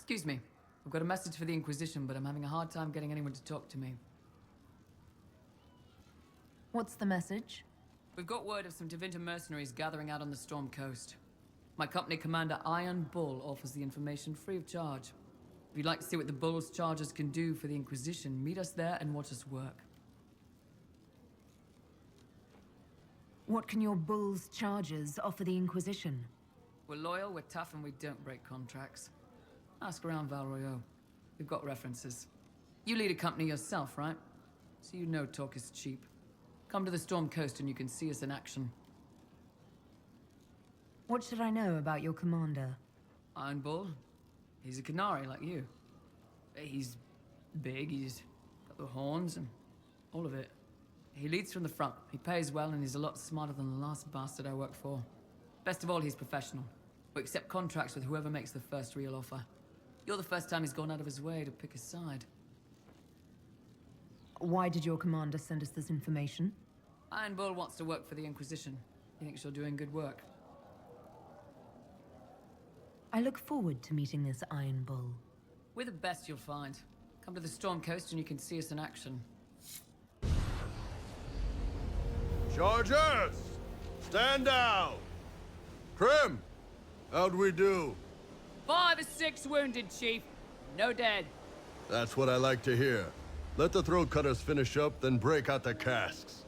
Excuse me. I've got a message for the Inquisition, but I'm having a hard time getting anyone to talk to me. What's the message? We've got word of some Tevinter mercenaries gathering out on the Storm Coast. My company commander, Iron Bull, offers the information free of charge. If you'd like to see what the Bull's charges can do for the Inquisition, meet us there and watch us work. What can your Bull's charges offer the Inquisition? We're loyal, we're tough, and we don't break contracts. Ask around Val Royeaux. We've got references. You lead a company yourself, right? So you know talk is cheap. Come to the Storm Coast and you can see us in action. What should I know about your commander? Iron Bull? He's a qunari like you. He's big, he's got the horns and all of it. He leads from the front. He pays well and he's a lot smarter than the last bastard I worked for. Best of all, he's professional. We accept contracts with whoever makes the first real offer. You're the first time he's gone out of his way to pick a side. Why did your commander send us this information? Iron Bull wants to work for the Inquisition. He thinks you're doing good work. I look forward to meeting this Iron Bull. We're the best you'll find. Come to the Storm Coast and you can see us in action. Chargers! Stand down! Krim! How'd we do? 5 or 6 wounded, Chief. No dead. That's what I like to hear. Let the throat cutters finish up, then break out the casks.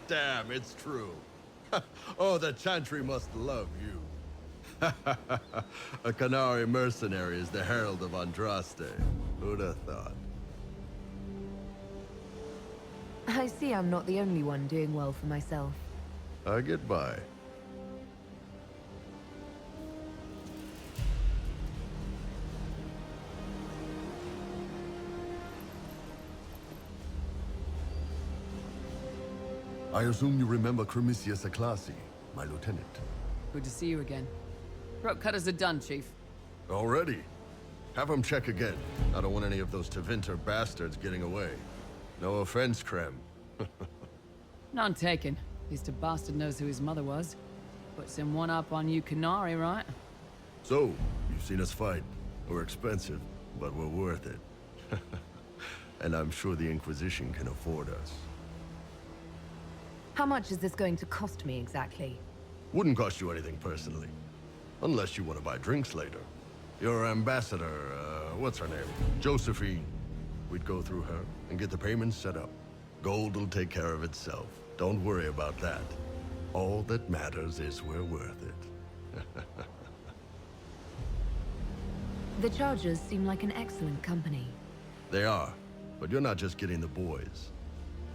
Damn, it's true. Oh, the Chantry must love you. A qunari mercenary is the herald of Andraste. Who'd have thought? I see I'm not the only one doing well for myself. I get by. I assume you remember Cremisius Aclasi, my lieutenant. Good to see you again. Throat cutters are done, Chief. Already? Have him check again. I don't want any of those Tevinter bastards getting away. No offense, Krem. None taken. At least a bastard knows who his mother was. Puts him one up on you qunari, right? So, you've seen us fight. We're expensive, but we're worth it. And I'm sure the Inquisition can afford us. How much is this going to cost me exactly? Wouldn't cost you anything personally. Unless you want to buy drinks later. Your ambassador, what's her name? Josephine. We'd go through her and get the payments set up. Gold will take care of itself. Don't worry about that. All that matters is we're worth it. The Chargers seem like an excellent company. They are, but you're not just getting the boys.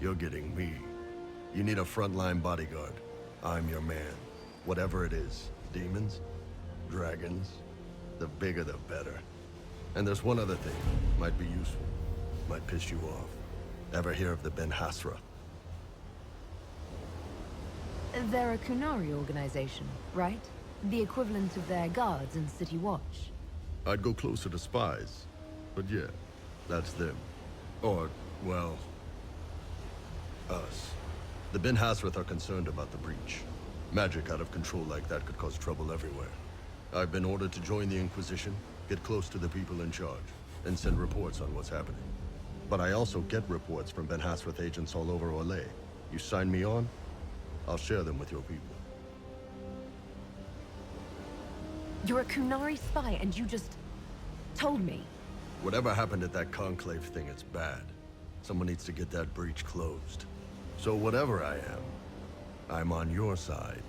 You're getting me. You need a frontline bodyguard. I'm your man. Whatever it is. Demons? Dragons? The bigger the better. And there's one other thing. Might be useful. Might piss you off. Ever hear of the ben-hassrath? They're a qunari organization, right? The equivalent of their guards in City Watch. I'd go closer to spies. But yeah, that's them. Or, well, us. The ben-hassrath are concerned about the breach. Magic out of control like that could cause trouble everywhere. I've been ordered to join the Inquisition, get close to the people in charge, and send reports on what's happening. But I also get reports from ben-hassrath agents all over Orlais. You sign me on, I'll share them with your people. You're a qunari spy and you just told me. Whatever happened at that conclave thing, it's bad. Someone needs to get that breach closed. So whatever I am, I'm on your side.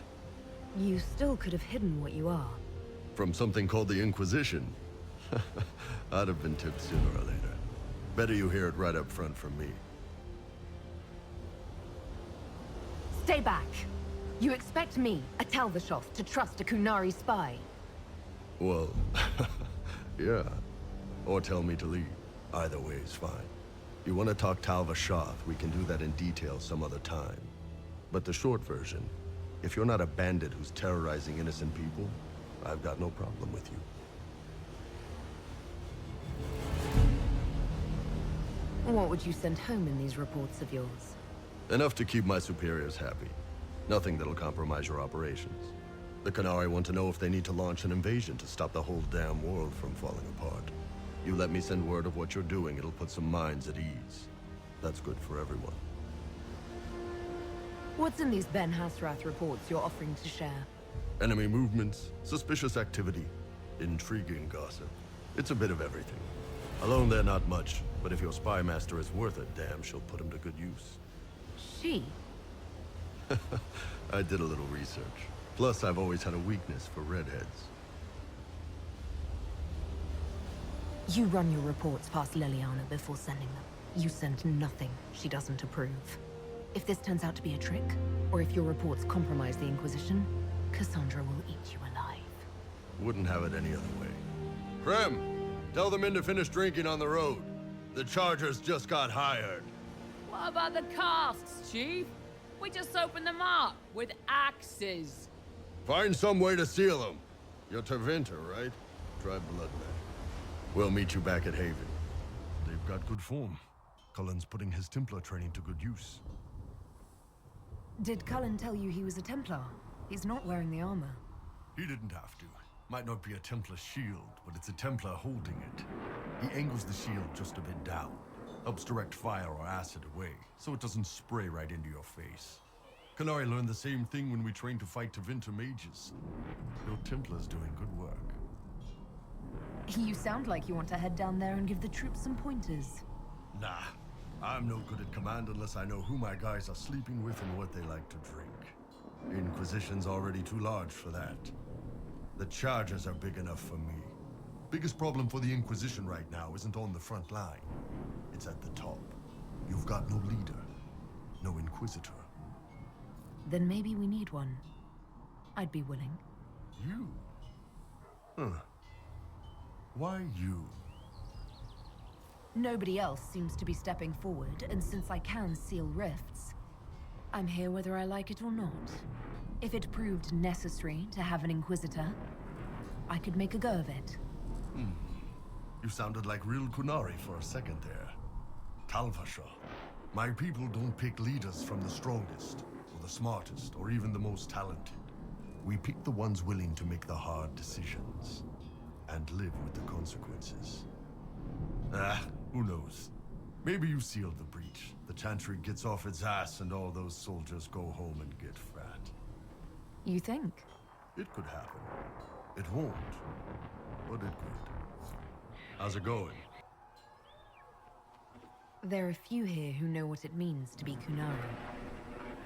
You still could have hidden what you are. From something called the Inquisition. I'd have been tipped sooner or later. Better you hear it right up front from me. Stay back. You expect me, a tal-vashoth, to trust a qunari spy? Well, yeah. Or tell me to leave. Either way is fine. You want to talk tal-vashoth, we can do that in detail some other time. But the short version, if you're not a bandit who's terrorizing innocent people, I've got no problem with you. What would you send home in these reports of yours? Enough to keep my superiors happy. Nothing that'll compromise your operations. The qunari want to know if they need to launch an invasion to stop the whole damn world from falling apart. You let me send word of what you're doing, it'll put some minds at ease. That's good for everyone. What's in these ben-hassrath reports you're offering to share? Enemy movements, suspicious activity, intriguing gossip. It's a bit of everything. Alone they're not much, but if your spy master is worth a damn, she'll put him to good use. She? I did a little research. Plus, I've always had a weakness for redheads. You run your reports past Liliana before sending them. You send nothing she doesn't approve. If this turns out to be a trick, or if your reports compromise the Inquisition, Cassandra will eat you alive. Wouldn't have it any other way. Prem, tell the men to finish drinking on the road. The Chargers just got hired. What about the casks, Chief? We just opened them up with axes. Find some way to seal them. You're Tervinter, right? Try Bloodman. We'll meet you back at Haven. They've got good form. Cullen's putting his Templar training to good use. Did Cullen tell you he was a Templar? He's not wearing the armor. He didn't have to. Might not be a Templar shield, but it's a Templar holding it. He angles the shield just a bit down. Helps direct fire or acid away, so it doesn't spray right into your face. Qunari learned the same thing when we trained to fight Tervinter mages. Your Templar's doing good work. You sound like you want to head down there and give the troops some pointers. Nah, I'm no good at command unless I know who my guys are sleeping with and what they like to drink. Inquisition's already too large for that. The Chargers are big enough for me. Biggest problem for the Inquisition right now isn't on the front line. It's at the top. You've got no leader, no Inquisitor. Then maybe we need one. I'd be willing. You? Huh. Why you? Nobody else seems to be stepping forward, and since I can seal rifts, I'm here whether I like it or not. If it proved necessary to have an Inquisitor, I could make a go of it. You sounded like real qunari for a second there. Tal-vashoth. My people don't pick leaders from the strongest, or the smartest, or even the most talented. We pick the ones willing to make the hard decisions, and live with the consequences. Who knows? Maybe you sealed the breach. The Chantry gets off its ass and all those soldiers go home and get fat. You think? It could happen. It won't, but it could. How's it going? There are few here who know what it means to be qunari.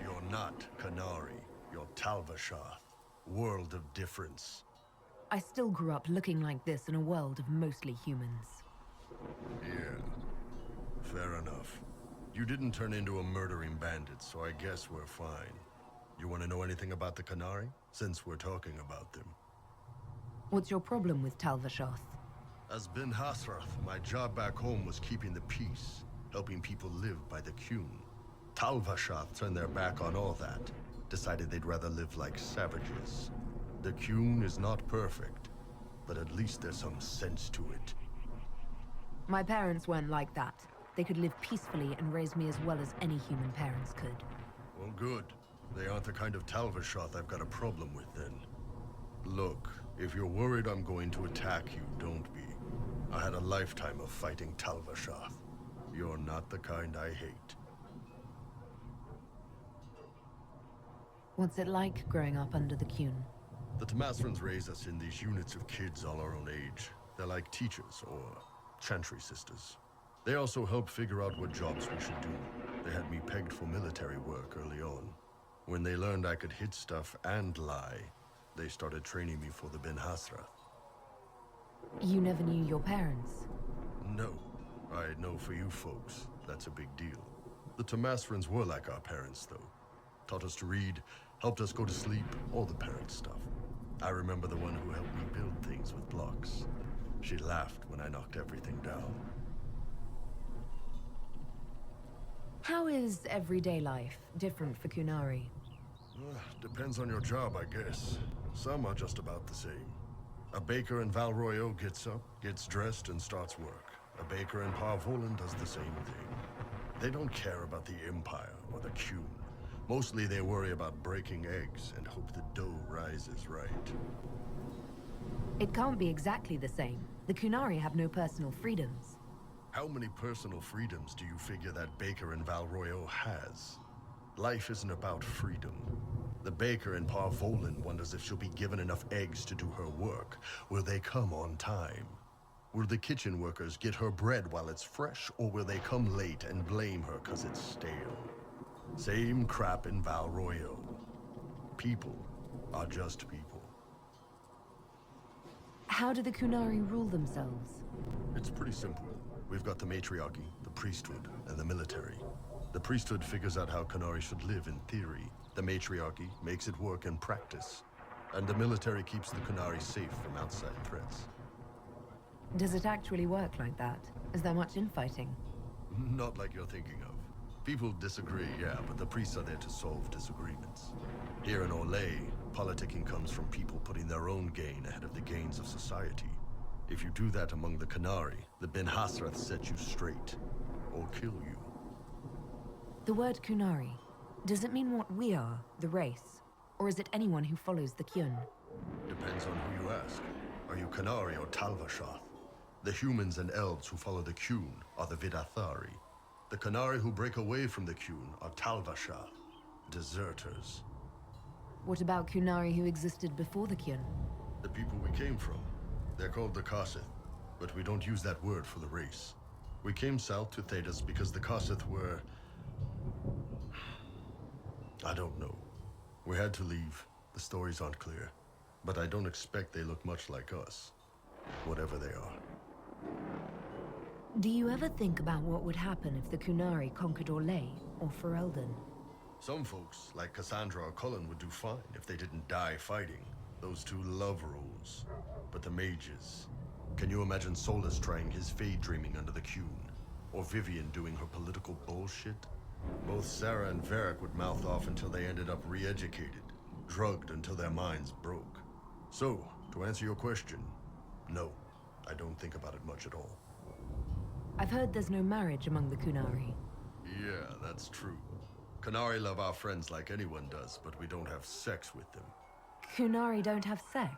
You're not qunari. You're tal-vashoth. World of difference. I still grew up looking like this in a world of mostly humans. Yeah. Fair enough. You didn't turn into a murdering bandit, so I guess we're fine. You want to know anything about the qunari? Since we're talking about them. What's your problem with tal-vashoth? As ben-hassrath, my job back home was keeping the peace, helping people live by the qun. Tal-vashoth turned their back on all that, decided they'd rather live like savages. The qun is not perfect, but at least there's some sense to it. My parents weren't like that. They could live peacefully and raise me as well as any human parents could. Well, good. They aren't the kind of tal-vashoth I've got a problem with, then. Look, if you're worried I'm going to attack you, don't be. I had a lifetime of fighting tal-vashoth. You're not the kind I hate. What's it like growing up under the qun? The Tamasrans raise us in these units of kids all our own age. They're like teachers, or Chantry sisters. They also help figure out what jobs we should do. They had me pegged for military work early on. When they learned I could hit stuff and lie, they started training me for the ben-hassrath. You never knew your parents? No. I know for you folks, that's a big deal. The Tamasrans were like our parents, though. Taught us to read, helped us go to sleep, all the parent stuff. I remember the one who helped me build things with blocks. She laughed when I knocked everything down. How is everyday life different for qunari? Depends on your job, I guess. Some are just about the same. A baker in Val Royeaux gets up, gets dressed, and starts work. A baker in Parvolan does the same thing. They don't care about the Empire or the qun. Mostly they worry about breaking eggs and hope the dough rises right. It can't be exactly the same. The qunari have no personal freedoms. How many personal freedoms do you figure that baker in Val Royeaux has? Life isn't about freedom. The baker in Parvolin wonders if she'll be given enough eggs to do her work. Will they come on time? Will the kitchen workers get her bread while it's fresh, or will they come late and blame her because it's stale? Same crap in Val Royeaux. People are just people. How do the qunari rule themselves? It's pretty simple. We've got the matriarchy, the priesthood, and the military. The priesthood figures out how qunari should live in theory. The matriarchy makes it work in practice. And the military keeps the qunari safe from outside threats. Does it actually work like that? Is there much infighting? Not like you're thinking of. People disagree, yeah, but the priests are there to solve disagreements. Here in Olay, politicking comes from people putting their own gain ahead of the gains of society. If you do that among the qunari, the ben-hassrath set you straight, or kill you. The word qunari, does it mean what we are, the race? Or is it anyone who follows the qun? Depends on who you ask. Are you qunari or tal-vashoth? The humans and elves who follow the qun are the vidathari. The qunari who break away from the qun are tal-vashoth, deserters. What about qunari who existed before the qun? The people we came from. They're called the Kossith, but we don't use that word for the race. We came south to Thedas because the Kossith were... I don't know. We had to leave. The stories aren't clear. But I don't expect they look much like us. Whatever they are. Do you ever think about what would happen if the qunari conquered Orlais or Ferelden? Some folks, like Cassandra or Cullen, would do fine if they didn't die fighting. Those two love roles. But the mages... Can you imagine Solus trying his fade dreaming under the qun? Or Vivian doing her political bullshit? Both Sarah and Varric would mouth off until they ended up re-educated, drugged until their minds broke. So, to answer your question, no, I don't think about it much at all. I've heard there's no marriage among the qunari. Yeah, that's true. Qunari love our friends like anyone does, but we don't have sex with them. Qunari don't have sex?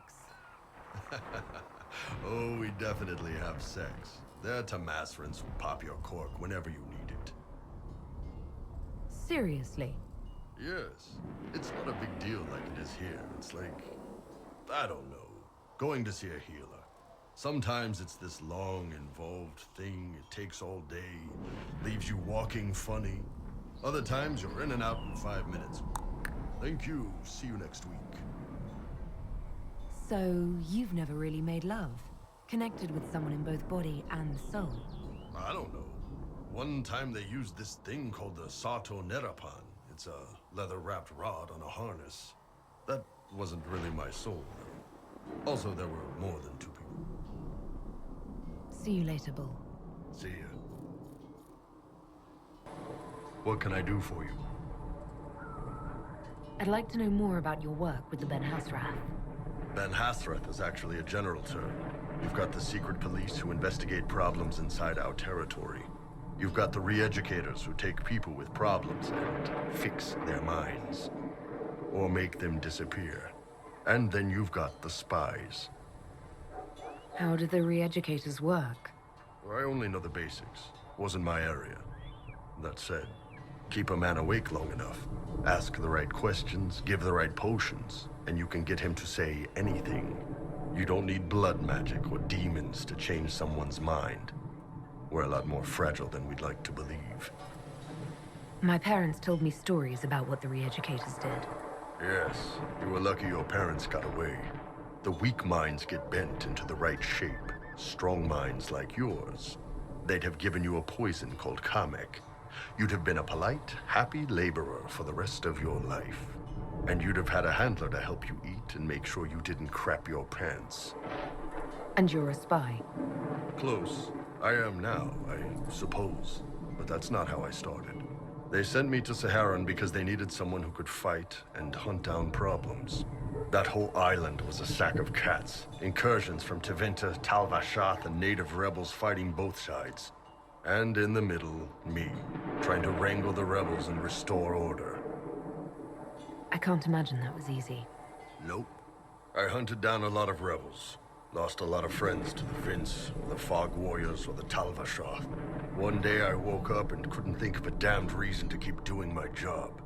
Oh, we definitely have sex. They're tal-vashoths who pop your cork whenever you need it. Seriously? Yes. It's not a big deal like it is here. It's like, I don't know, going to see a healer. Sometimes it's this long, involved thing. It takes all day, leaves you walking funny. Other times you're in and out in 5 minutes. Thank you. See you next week. So, you've never really made love? Connected with someone in both body and soul? I don't know. One time they used this thing called the Sato Nerapan. It's a leather-wrapped rod on a harness. That wasn't really my soul, though. Also, there were more than 2 people. See you later, Bull. See ya. What can I do for you? I'd like to know more about your work with the ben-hassrath. Ben-hassrath is actually a general term. You've got the secret police who investigate problems inside our territory. You've got the re-educators who take people with problems and fix their minds. Or make them disappear. And then you've got the spies. How do the re-educators work? I only know the basics. Wasn't my area. That said, keep a man awake long enough. Ask the right questions, give the right potions, and you can get him to say anything. You don't need blood magic or demons to change someone's mind. We're a lot more fragile than we'd like to believe. My parents told me stories about what the re-educators did. Yes, you were lucky your parents got away. The weak minds get bent into the right shape. Strong minds like yours, they'd have given you a poison called kamek. You'd have been a polite, happy laborer for the rest of your life. And you'd have had a handler to help you eat and make sure you didn't crap your pants. And you're a spy? Close. I am now, I suppose. But that's not how I started. They sent me to Saharan because they needed someone who could fight and hunt down problems. That whole island was a sack of cats. Incursions from Tevinter, tal-vashoth, and native rebels fighting both sides. And in the middle, me, trying to wrangle the rebels and restore order. I can't imagine that was easy. Nope. I hunted down a lot of rebels. Lost a lot of friends to the Vince, the Fog Warriors, or the tal-vashoth. One day I woke up and couldn't think of a damned reason to keep doing my job.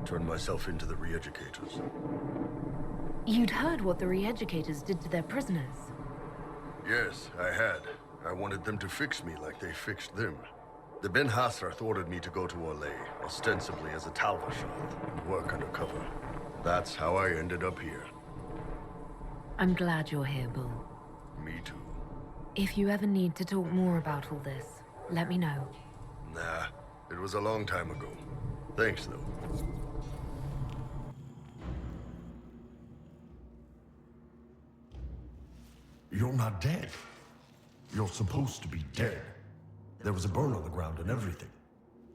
Turned myself into the re-educators. You'd heard what the re-educators did to their prisoners. Yes, I had. I wanted them to fix me like they fixed them. The ben-hassrath ordered me to go to Orlais, ostensibly as a tal-vashoth, and work undercover. That's how I ended up here. I'm glad you're here, Bull. Me too. If you ever need to talk more about all this, let me know. Nah, it was a long time ago. Thanks, though. You're not dead. You're supposed to be dead. There was a burn on the ground and everything.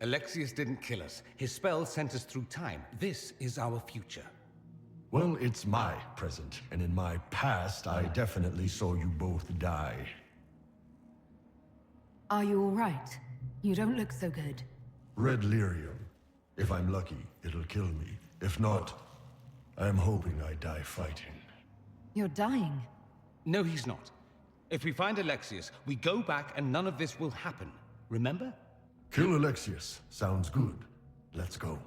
Alexius didn't kill us. His spell sent us through time. This is our future. Well, it's my present, and in my past, I definitely saw you both die. Are you all right? You don't look so good. Red lyrium. If I'm lucky, it'll kill me. If not, I'm hoping I die fighting. You're dying. No, he's not. If we find Alexius, we go back and none of this will happen. Remember? Kill Alexius. Sounds good. Let's go.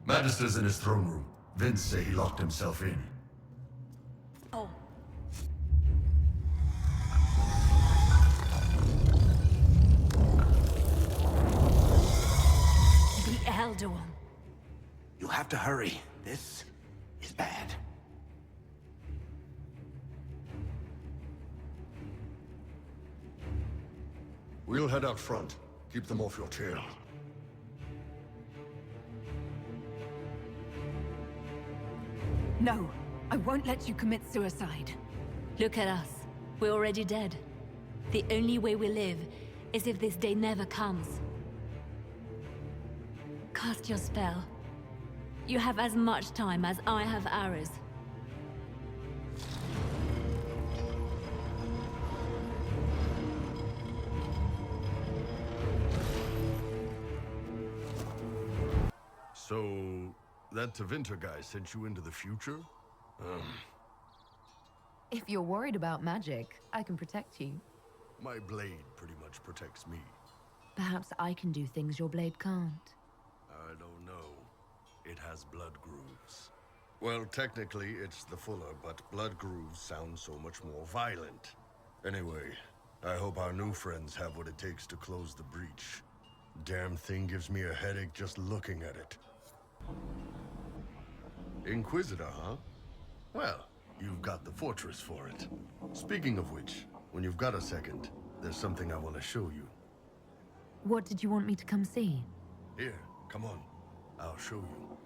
Magister's in his throne room. Vince say he locked himself in. Oh. The Elder One. You'll have to hurry. This is bad. We'll head out front. Keep them off your tail. No, I won't let you commit suicide. Look at us. We're already dead. The only way we live is if this day never comes. Cast your spell. You have as much time as I have hours. So, that Tevinter guy sent you into the future? If you're worried about magic, I can protect you. My blade pretty much protects me. Perhaps I can do things your blade can't. I don't know. It has blood grooves. Well, technically, it's the fuller, but blood grooves sound so much more violent. Anyway, I hope our new friends have what it takes to close the breach. Damn thing gives me a headache just looking at it. Inquisitor, huh? Well, you've got the fortress for it. Speaking of which, when you've got a second, there's something I want to show you. What did you want me to come see? Here, come on. I'll show you.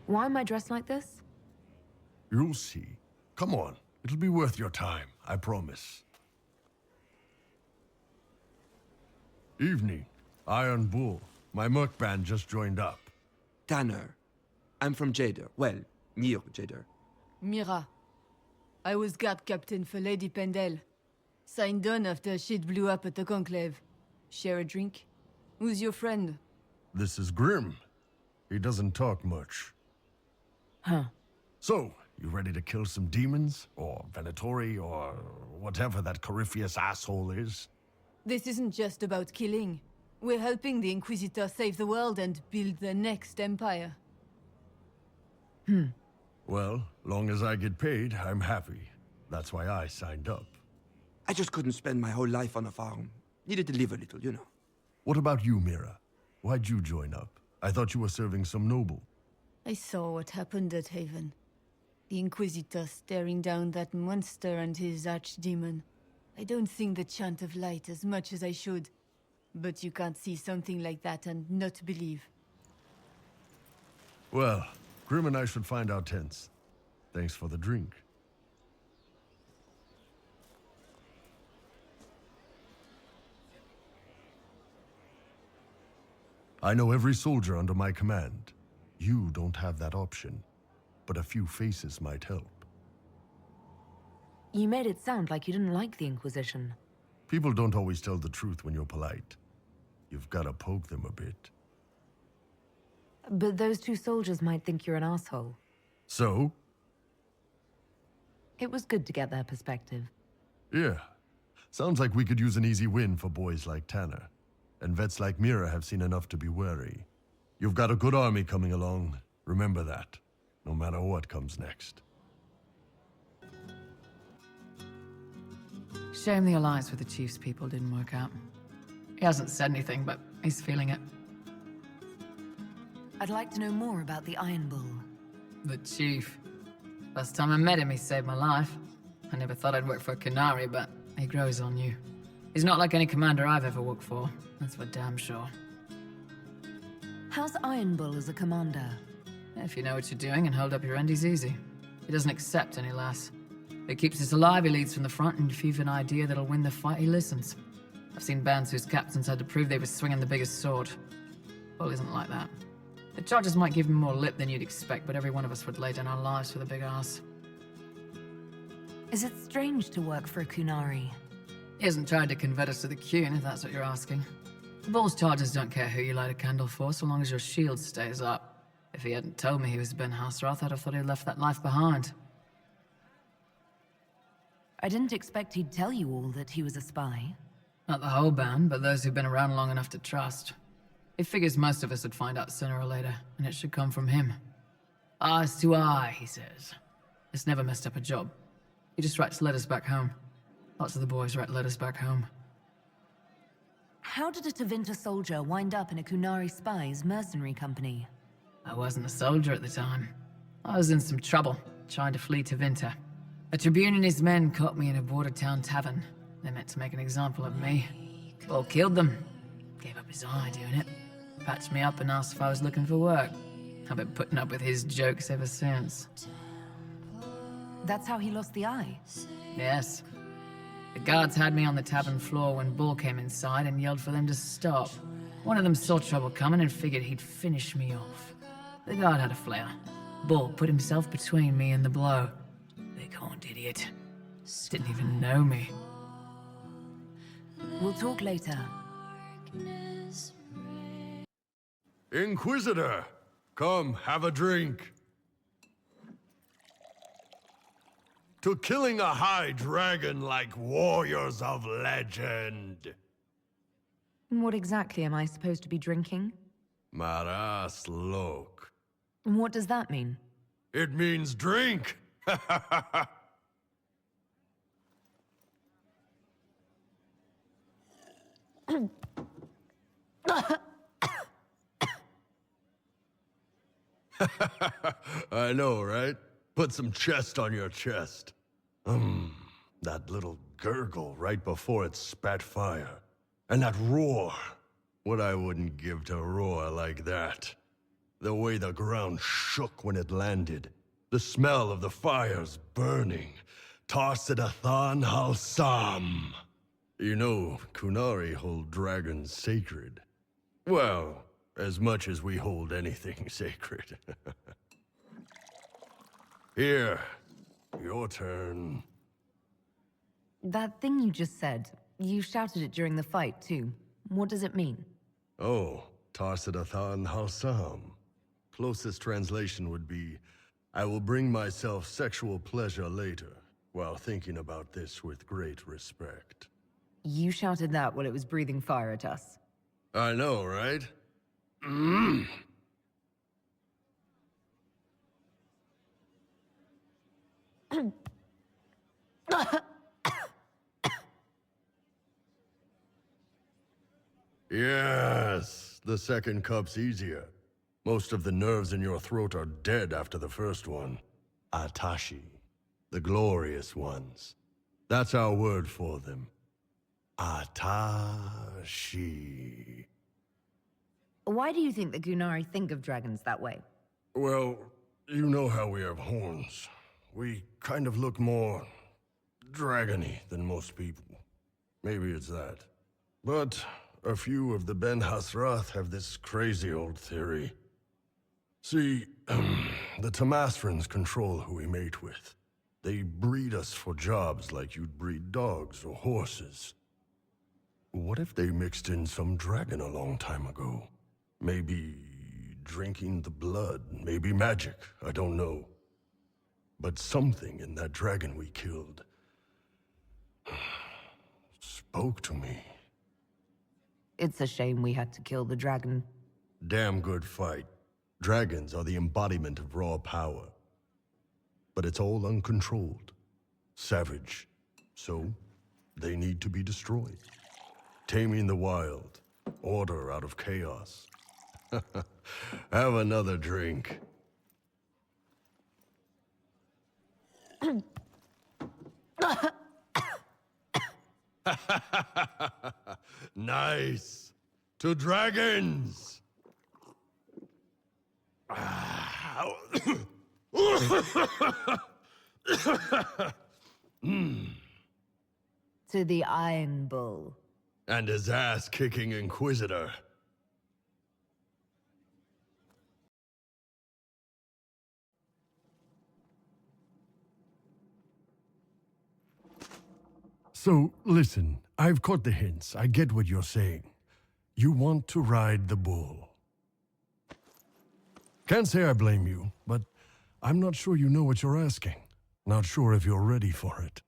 Why am I dressed like this? You'll see. Come on. It'll be worth your time, I promise. Evening. Iron Bull. My merc band just joined up. Tanner. I'm from Jader. Well, near Jader. Mira. I was guard captain for Lady Pendel. Signed on after shit blew up at the Conclave. Share a drink? Who's your friend? This is Grim. He doesn't talk much. Huh. So, you ready to kill some demons? Or Venatori? Or whatever that Corypheus asshole is? This isn't just about killing. We're helping the Inquisitor save the world and build the next empire. Well, long as I get paid, I'm happy. That's why I signed up. I just couldn't spend my whole life on a farm. Needed to live a little, you know. What about you, Mira? Why'd you join up? I thought you were serving some noble. I saw what happened at Haven. The Inquisitor staring down that monster and his archdemon. I don't sing the chant of light as much as I should. But you can't see something like that and not believe. Well, Grim and I should find our tents. Thanks for the drink. I know every soldier under my command. You don't have that option, but a few faces might help. You made it sound like you didn't like the Inquisition. People don't always tell the truth when you're polite. You've got to poke them a bit. But those two soldiers might think you're an asshole. So? It was good to get their perspective. Yeah. Sounds like we could use an easy win for boys like Tanner. And vets like Mira have seen enough to be wary. You've got a good army coming along. Remember that, no matter what comes next. Shame the alliance with the Chief's people didn't work out. He hasn't said anything, but he's feeling it. I'd like to know more about the Iron Bull. The Chief. Last time I met him, he saved my life. I never thought I'd work for a Qunari, but he grows on you. He's not like any commander I've ever worked for. That's for damn sure. How's Iron Bull as a commander? If you know what you're doing and hold up your end, he's easy. He doesn't accept any less. He keeps us alive, he leads from the front, and if you've an idea that'll win the fight, he listens. I've seen bands whose captains had to prove they were swinging the biggest sword. Bull isn't like that. The charges might give him more lip than you'd expect, but every one of us would lay down our lives for the big ass. Is it strange to work for a Qunari? He hasn't tried to convert us to the Qun, if that's what you're asking. The Bull's charges don't care who you light a candle for, so long as your shield stays up. If he hadn't told me he was ben-hassrath, I'd have thought he'd left that life behind. I didn't expect he'd tell you all that he was a spy. Not the whole band, but those who've been around long enough to trust. He figures most of us would find out sooner or later, and it should come from him. Eyes to eye, he says. It's never messed up a job. He just writes letters back home. Lots of the boys write letters back home. How did a Tevinter soldier wind up in a Qunari spy's mercenary company? I wasn't a soldier at the time. I was in some trouble, trying to flee to Tevinter. A Tribune and his men caught me in a border town tavern. They meant to make an example of me. Bull killed them. Gave up his eye doing it. Patched me up and asked if I was looking for work. I've been putting up with his jokes ever since. That's how he lost the eye? Yes. The guards had me on the tavern floor when Bull came inside and yelled for them to stop. One of them saw trouble coming and figured he'd finish me off. The guard had a flare. Bull put himself between me and the blow. Big horned idiot. Didn't even know me. We'll talk later. Inquisitor! Come, have a drink. To killing a high dragon like warriors of legend. What exactly am I supposed to be drinking? Maraslook. What does that mean? It means drink! I know, right? Put some chest on your chest. That little gurgle right before it spat fire. And that roar. What I wouldn't give to roar like that. The way the ground shook when it landed. The smell of the fires burning. Tarsidathan Halsam. You know, Qunari hold dragons sacred. Well, as much as we hold anything sacred. Here, your turn. That thing you just said, you shouted it during the fight, too. What does it mean? Oh, Tarsidathan Halsam. Closest translation would be, I will bring myself sexual pleasure later, while thinking about this with great respect. You shouted that while it was breathing fire at us. I know, right? Yes, the second cup's easier. Most of the nerves in your throat are dead after the first one. Atashi, the glorious ones. That's our word for them. Atashi. Why do you think the Qunari think of dragons that way? Well, you know how we have horns. We kind of look more dragony than most people. Maybe it's that. But a few of the ben-hassrath have this crazy old theory. See, the tal-vashoths control who we mate with. They breed us for jobs like you'd breed dogs or horses. What if they mixed in some dragon a long time ago? Maybe drinking the blood, maybe magic, I don't know. But something in that dragon we killed spoke to me. It's a shame we had to kill the dragon. Damn good fight. Dragons are the embodiment of raw power. But it's all uncontrolled. Savage. So, they need to be destroyed. Taming the wild. Order out of chaos. Have another drink. Nice. To dragons. To the Iron Bull. And his ass-kicking Inquisitor. So, listen, I've caught the hints. I get what you're saying. You want to ride the bull. Can't say I blame you, but I'm not sure you know what you're asking. Not sure if you're ready for it.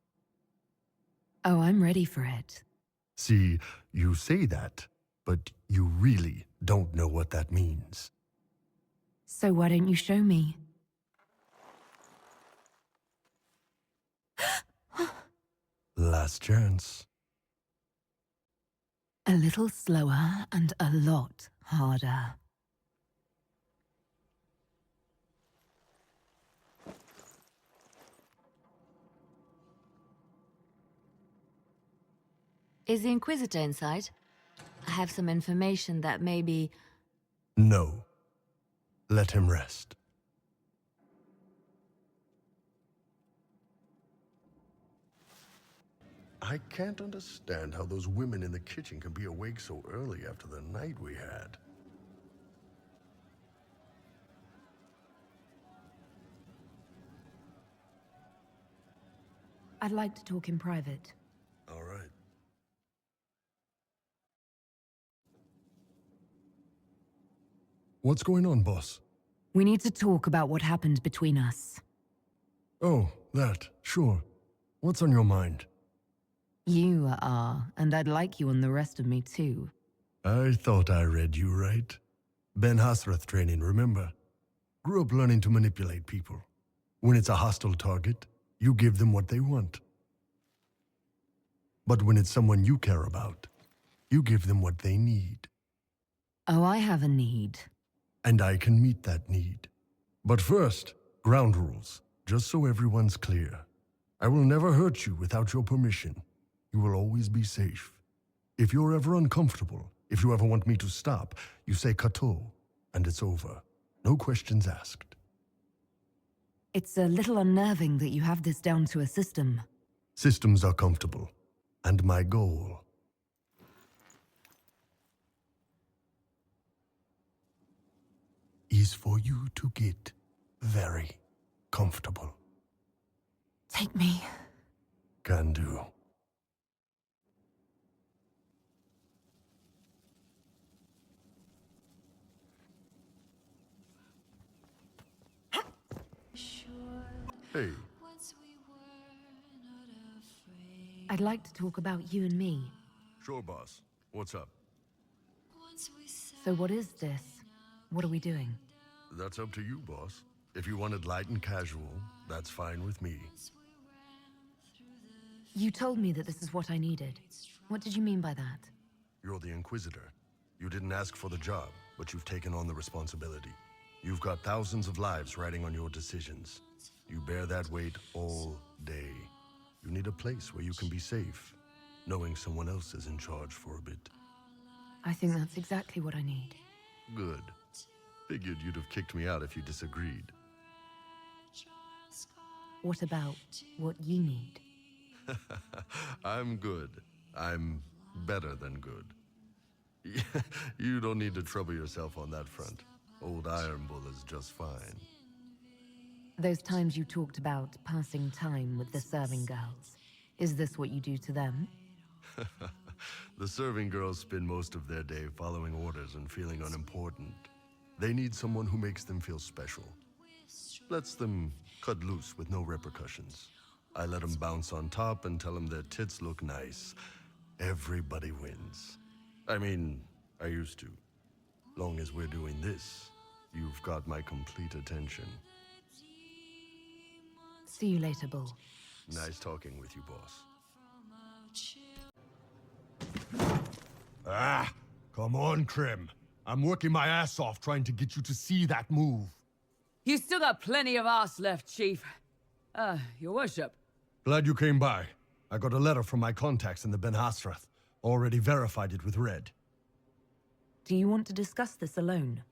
Oh, I'm ready for it. See, you say that, but you really don't know what that means. So why don't you show me? Last chance. A little slower and a lot harder. Is the Inquisitor inside? I have some information that maybe... No. Let him rest. I can't understand how those women in the kitchen can be awake so early after the night we had. I'd like to talk in private. All right. What's going on, boss? We need to talk about what happened between us. Oh, that, sure. What's on your mind? You are, and I'd like you on the rest of me too. I thought I read you right. Ben-hassrath training, remember? Grew up learning to manipulate people. When it's a hostile target, you give them what they want. But when it's someone you care about, you give them what they need. Oh, I have a need. And I can meet that need. But first, ground rules, just so everyone's clear. I will never hurt you without your permission. You will always be safe. If you're ever uncomfortable, if you ever want me to stop, you say "kato," and it's over. No questions asked. It's a little unnerving that you have this down to a system. Systems are comfortable. And my goal is for you to get very comfortable. Take me. Can do. Hey, I'd like to talk about you and me. sure, boss. What's up? So what is this? What are we doing? That's up to you, boss. If you wanted light and casual, that's fine with me. You told me that this is what I needed. What did you mean by that? You're the Inquisitor. You didn't ask for the job, but you've taken on the responsibility. You've got thousands of lives riding on your decisions. You bear that weight all day. You need a place where you can be safe, knowing someone else is in charge for a bit. I think that's exactly what I need. Good. Figured you'd have kicked me out if you disagreed. What about what you need? I'm good. I'm better than good. You don't need to trouble yourself on that front. Old Iron Bull is just fine. Those times you talked about passing time with the serving girls. Is this what you do to them? The serving girls spend most of their day following orders and feeling unimportant. They need someone who makes them feel special. Lets them cut loose with no repercussions. I let them bounce on top and tell them their tits look nice. Everybody wins. I mean, I used to. Long as we're doing this, you've got my complete attention. See you later, Bull. Nice talking with you, boss. Ah, come on, Krim. I'm working my ass off trying to get you to see that move. You still got plenty of arse left, Chief. Your worship. Glad you came by. I got a letter from my contacts in the ben-hassrath. Already verified it with Red. Do you want to discuss this alone?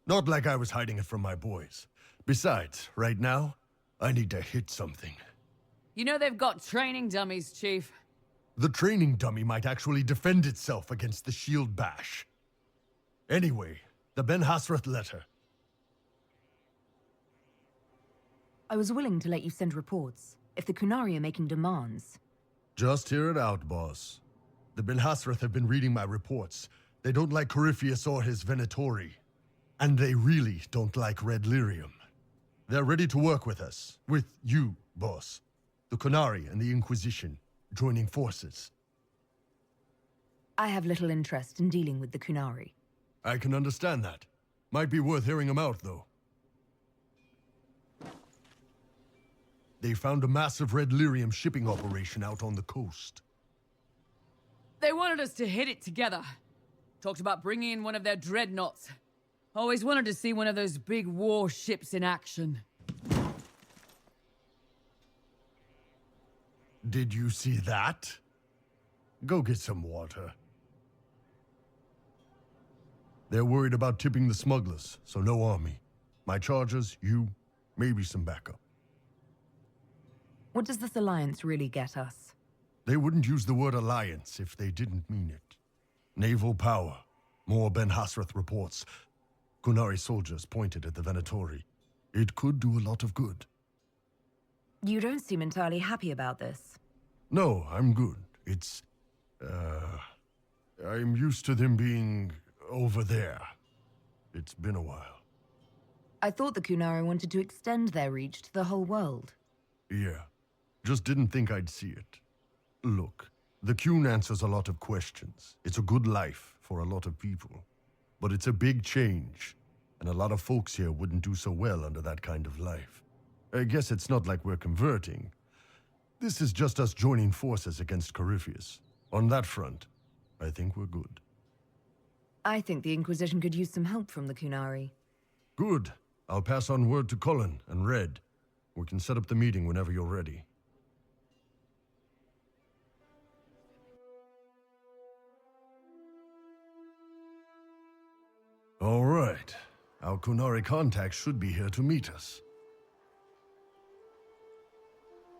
Not like I was hiding it from my boys. Besides, right now, I need to hit something. You know they've got training dummies, Chief. The training dummy might actually defend itself against the shield bash. Anyway, the ben-hassrath letter. I was willing to let you send reports, if the qunari are making demands. Just hear it out, boss. The ben-hassrath have been reading my reports. They don't like Corypheus or his Venatori. And they really don't like Red Lyrium. They're ready to work with us. With you, boss. The qunari and the Inquisition, joining forces. I have little interest in dealing with the qunari. I can understand that. Might be worth hearing them out, though. They found a massive Red Lyrium shipping operation out on the coast. They wanted us to hit it together. Talked about bringing in one of their dreadnoughts. Always wanted to see one of those big warships in action. Did you see that? Go get some water. They're worried about tipping the smugglers, so no army. My chargers, you, maybe some backup. What does this alliance really get us? They wouldn't use the word alliance if they didn't mean it. Naval power. More ben-hassrath reports. Qunari soldiers pointed at the Venatori. It could do a lot of good. You don't seem entirely happy about this. No, I'm good. It's... I'm used to them being over there. It's been a while. I thought the qunari wanted to extend their reach to the whole world. Yeah. Just didn't think I'd see it. Look, the Qun answers a lot of questions. It's a good life for a lot of people. But it's a big change, and a lot of folks here wouldn't do so well under that kind of life. I guess it's not like we're converting. This is just us joining forces against Corypheus. On that front, I think we're good. I think the Inquisition could use some help from the qunari. Good. I'll pass on word to Cullen and Red. We can set up the meeting whenever you're ready. All right. Our qunari contact should be here to meet us.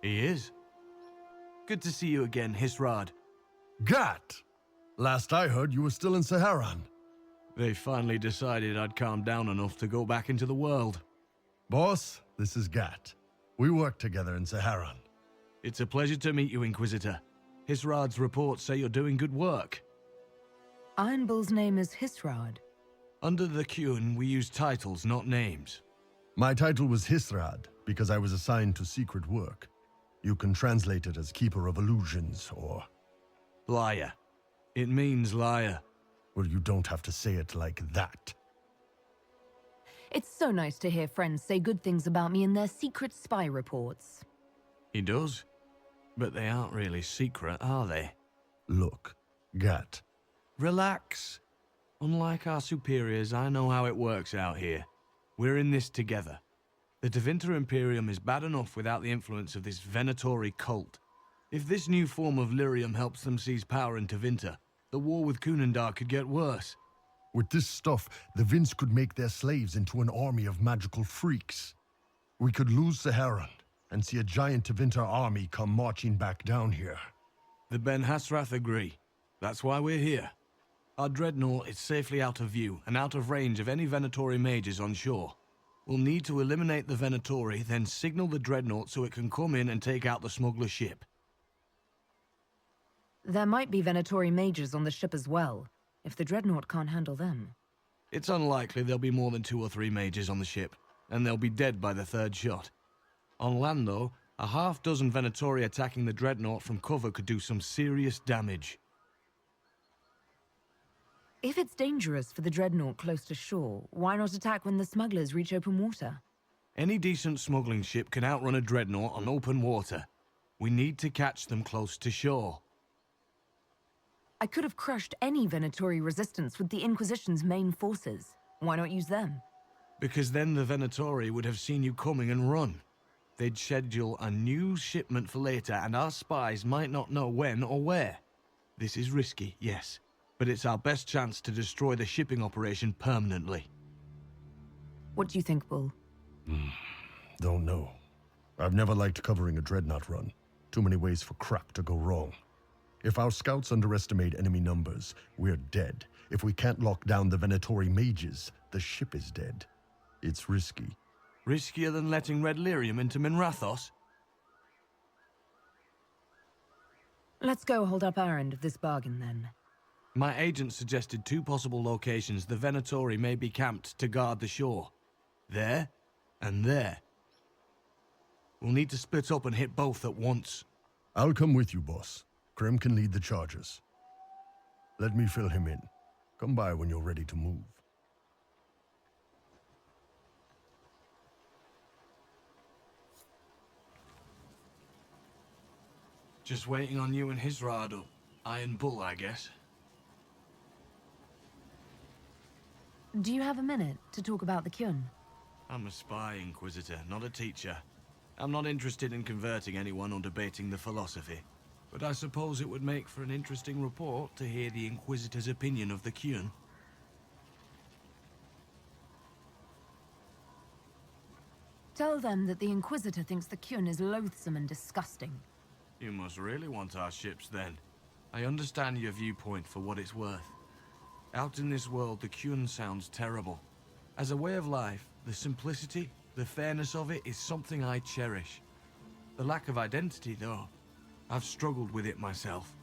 He is. Good to see you again, Hisrad. Gat! Last I heard, you were still in Saharan. They finally decided I'd calmed down enough to go back into the world. Boss, this is Gat. We work together in Saharan. It's a pleasure to meet you, Inquisitor. Hisrad's reports say you're doing good work. Iron Bull's name is Hisrad. Under the Qun, we use titles, not names. My title was Hisrad because I was assigned to secret work. You can translate it as Keeper of Illusions, or... Liar. It means liar. Well, you don't have to say it like that. It's so nice to hear friends say good things about me in their secret spy reports. He does. But they aren't really secret, are they? Look, Gat. Relax. Unlike our superiors, I know how it works out here. We're in this together. The Tevinter Imperium is bad enough without the influence of this Venatori cult. If this new form of lyrium helps them seize power in Tevinter, the war with Kunandar could get worse. With this stuff, the Vince could make their slaves into an army of magical freaks. We could lose Saharan and see a giant Tevinter army come marching back down here. The ben-hassrath agree. That's why we're here. Our dreadnought is safely out of view and out of range of any Venatori mages on shore. We'll need to eliminate the Venatori, then signal the dreadnought so it can come in and take out the smuggler ship. There might be Venatori mages on the ship as well, if the Dreadnought can't handle them. It's unlikely there'll be more than 2 or 3 mages on the ship, and they'll be dead by the 3rd shot. On land, though, a half-dozen Venatori attacking the Dreadnought from cover could do some serious damage. If it's dangerous for the Dreadnought close to shore, why not attack when the smugglers reach open water? Any decent smuggling ship can outrun a Dreadnought on open water. We need to catch them close to shore. I could have crushed any Venatori resistance with the Inquisition's main forces. Why not use them? Because then the Venatori would have seen you coming and run. They'd schedule a new shipment for later, and our spies might not know when or where. This is risky, yes, but it's our best chance to destroy the shipping operation permanently. What do you think, Bull? Don't know. I've never liked covering a dreadnought run. Too many ways for crap to go wrong. If our scouts underestimate enemy numbers, we're dead. If we can't lock down the Venatori mages, the ship is dead. It's risky. Riskier than letting Red Lyrium into Minrathos? Let's go hold up our end of this bargain, then. My agent suggested 2 possible locations the Venatori may be camped to guard the shore. There, and there. We'll need to split up and hit both at once. I'll come with you, boss. Krem can lead the charges. Let me fill him in. Come by when you're ready to move. Just waiting on you and his Rado. Iron Bull, I guess. Do you have a minute to talk about the Qun? I'm a spy, Inquisitor, not a teacher. I'm not interested in converting anyone or debating the philosophy. But I suppose it would make for an interesting report to hear the Inquisitor's opinion of the Qun. Tell them that the Inquisitor thinks the Qun is loathsome and disgusting. You must really want our ships, then. I understand your viewpoint for what it's worth. Out in this world, the Qun sounds terrible. As a way of life, the simplicity, the fairness of it is something I cherish. The lack of identity, though, I've struggled with it myself.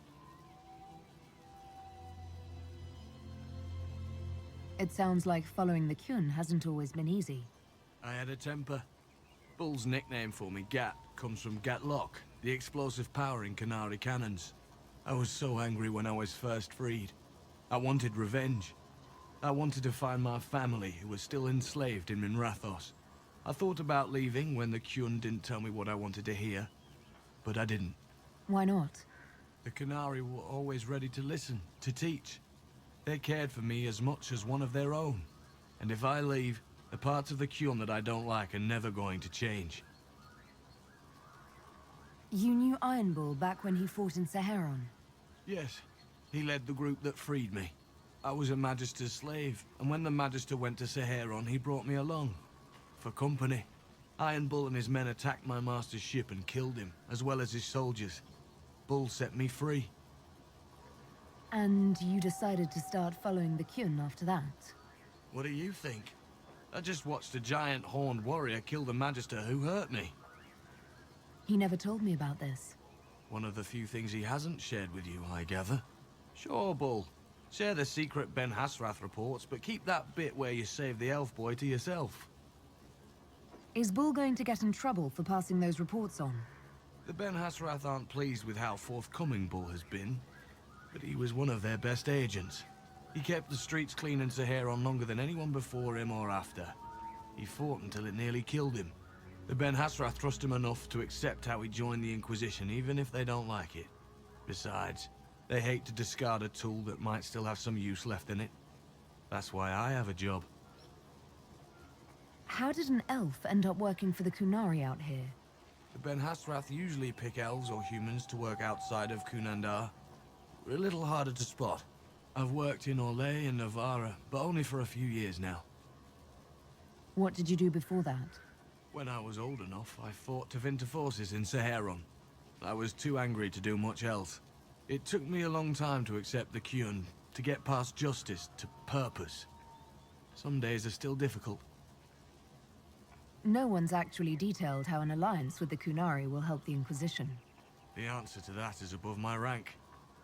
It sounds like following the Qun hasn't always been easy. I had a temper. Bull's nickname for me, Gat, comes from Gatlock, the explosive power in qunari cannons. I was so angry when I was first freed. I wanted revenge. I wanted to find my family who was still enslaved in Minrathos. I thought about leaving when the Qun didn't tell me what I wanted to hear, but I didn't. Why not? The qunari were always ready to listen, to teach. They cared for me as much as one of their own. And if I leave, the parts of the Qun that I don't like are never going to change. You knew Iron Bull back when he fought in Saharon? Yes, he led the group that freed me. I was a Magister's slave, and when the Magister went to Saharon, he brought me along. For company. Iron Bull and his men attacked my master's ship and killed him, as well as his soldiers. Bull set me free. And you decided to start following the Qun after that? What do you think? I just watched a giant horned warrior kill the Magister who hurt me. He never told me about this. One of the few things he hasn't shared with you, I gather. Sure, Bull. Share the secret ben-hassrath reports, but keep that bit where you saved the elf boy to yourself. Is Bull going to get in trouble for passing those reports on? The ben-hassrath aren't pleased with how forthcoming Bull has been, but he was one of their best agents. He kept the streets clean in Saharon longer than anyone before him or after. He fought until it nearly killed him. The ben-hassrath trust him enough to accept how he joined the Inquisition, even if they don't like it. Besides, they hate to discard a tool that might still have some use left in it. That's why I have a job. How did an elf end up working for the qunari out here? The ben-hassrath usually pick elves or humans to work outside of Qunandar. We're a little harder to spot. I've worked in Orlais and Navarra, but only for a few years now. What did you do before that? When I was old enough, I fought Tevinter forces in Saharon. I was too angry to do much else. It took me a long time to accept the Qun, to get past justice to purpose. Some days are still difficult. No one's actually detailed how an alliance with the qunari will help the Inquisition. The answer to that is above my rank.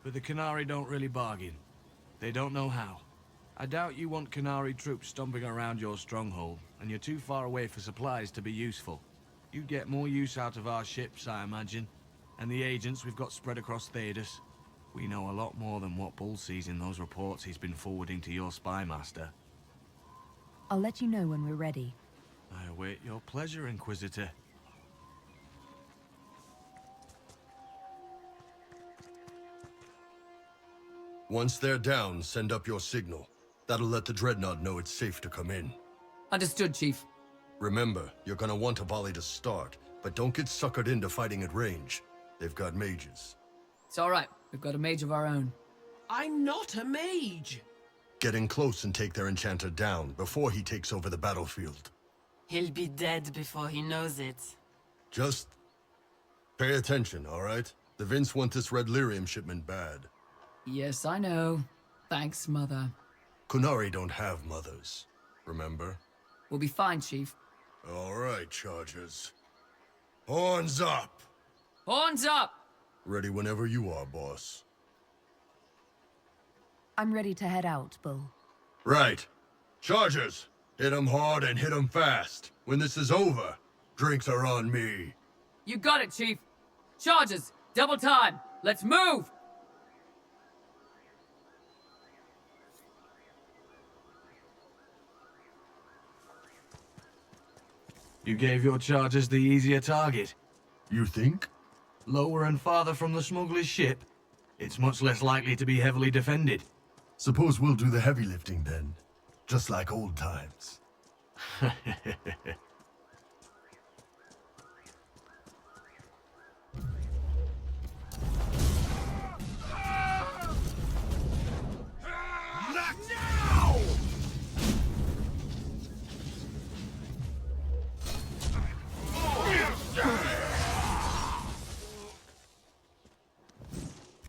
But the qunari don't really bargain. They don't know how. I doubt you want qunari troops stomping around your stronghold, and you're too far away for supplies to be useful. You'd get more use out of our ships, I imagine. And the agents we've got spread across Thedas. We know a lot more than what Bull sees in those reports he's been forwarding to your spy master. I'll let you know when we're ready. I await your pleasure, Inquisitor. Once they're down, send up your signal. That'll let the Dreadnought know it's safe to come in. Understood, Chief. Remember, you're gonna want a volley to start, but don't get suckered into fighting at range. They've got mages. It's all right. We've got a mage of our own. I'm not a mage. Get in close and take their enchanter down before he takes over the battlefield. He'll be dead before he knows it. Just pay attention, all right? The Vince want this red lyrium shipment bad. Yes, I know. Thanks, Mother. Qunari don't have mothers, remember? We'll be fine, Chief. All right, Chargers. Horns up! Horns up! Ready whenever you are, boss. I'm ready to head out, Bull. Right. Chargers, hit 'em hard and hit 'em fast. When this is over, drinks are on me. You got it, Chief. Charges! Double time! Let's move! You gave your chargers the easier target. You think? Lower and farther from the smuggler's ship, it's much less likely to be heavily defended. Suppose we'll do the heavy lifting then. Just like old times.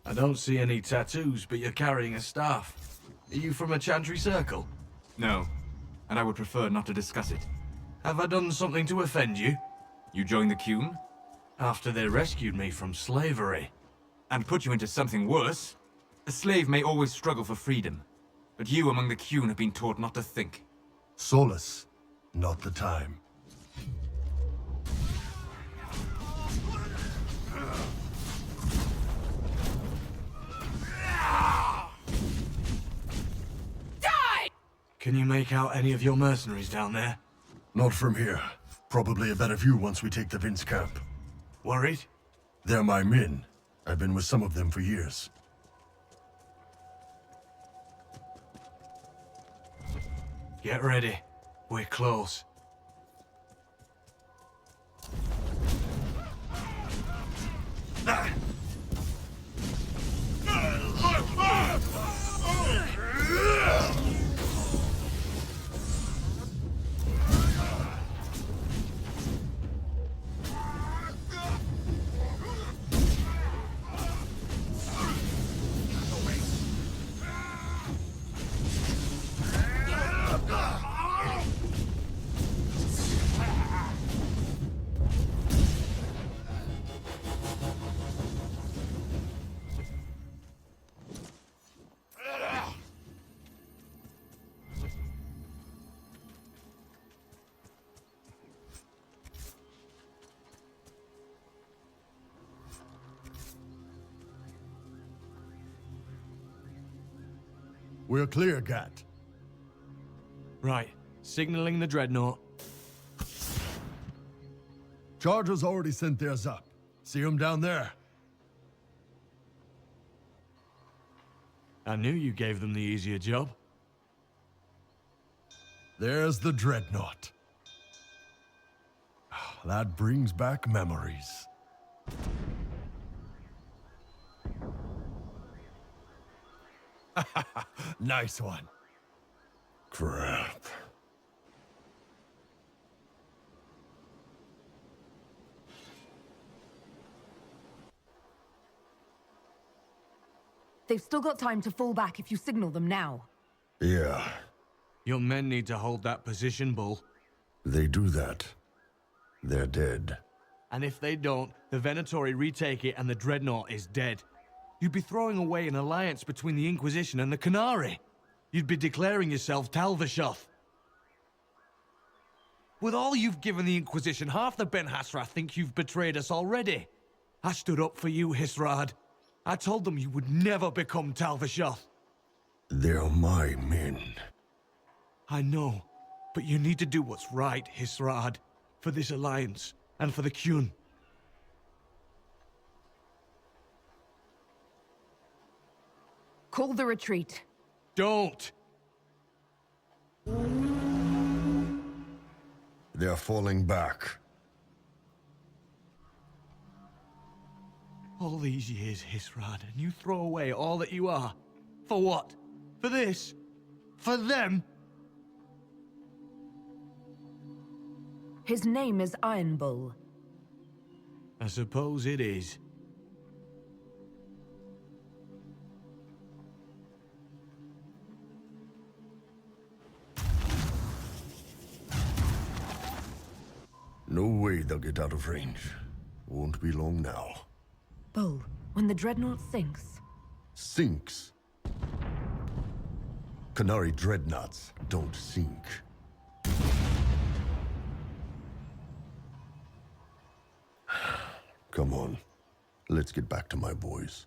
I don't see any tattoos, but you're carrying a staff. Are you from a Chantry circle? No, and I would prefer not to discuss it. Have I done something to offend you? You joined the Qun? After they rescued me from slavery. And put you into something worse? A slave may always struggle for freedom, but you among the Qun have been taught not to think. Solace, not the time. Can you make out any of your mercenaries down there? Not from here. Probably a better view once we take the Vince camp. Worried? They're my men. I've been with some of them for years. Get ready. We're close. We're clear, Gat. Right. Signaling the Dreadnought. Chargers already sent theirs up. See them down there? I knew you gave them the easier job. There's the Dreadnought. That brings back memories. Nice one. Crap. They've still got time to fall back if you signal them now. Yeah, Your men need to hold that position, Bull. they do that. They're dead. And if they don't, the Venatori retake it and the Dreadnought is dead. You'd be throwing away an alliance between the Inquisition and the qunari. You'd be declaring yourself tal-vashoth. With all you've given the Inquisition, half the ben-hassrath think you've betrayed us already. I stood up for you, Hisrad. I told them you would never become tal-vashoth. They're my men. I know, but you need to do what's right, Hisrad. For this alliance, and for the Qun. Call the retreat. Don't! They're falling back. All these years, Hisrad, and you throw away all that you are. For what? For this? For them? His name is Iron Bull. I suppose it is. No way they'll get out of range. Won't be long now. Bull, when the dreadnought sinks... Sinks? Qunari dreadnoughts don't sink. Come on. Let's get back to my boys.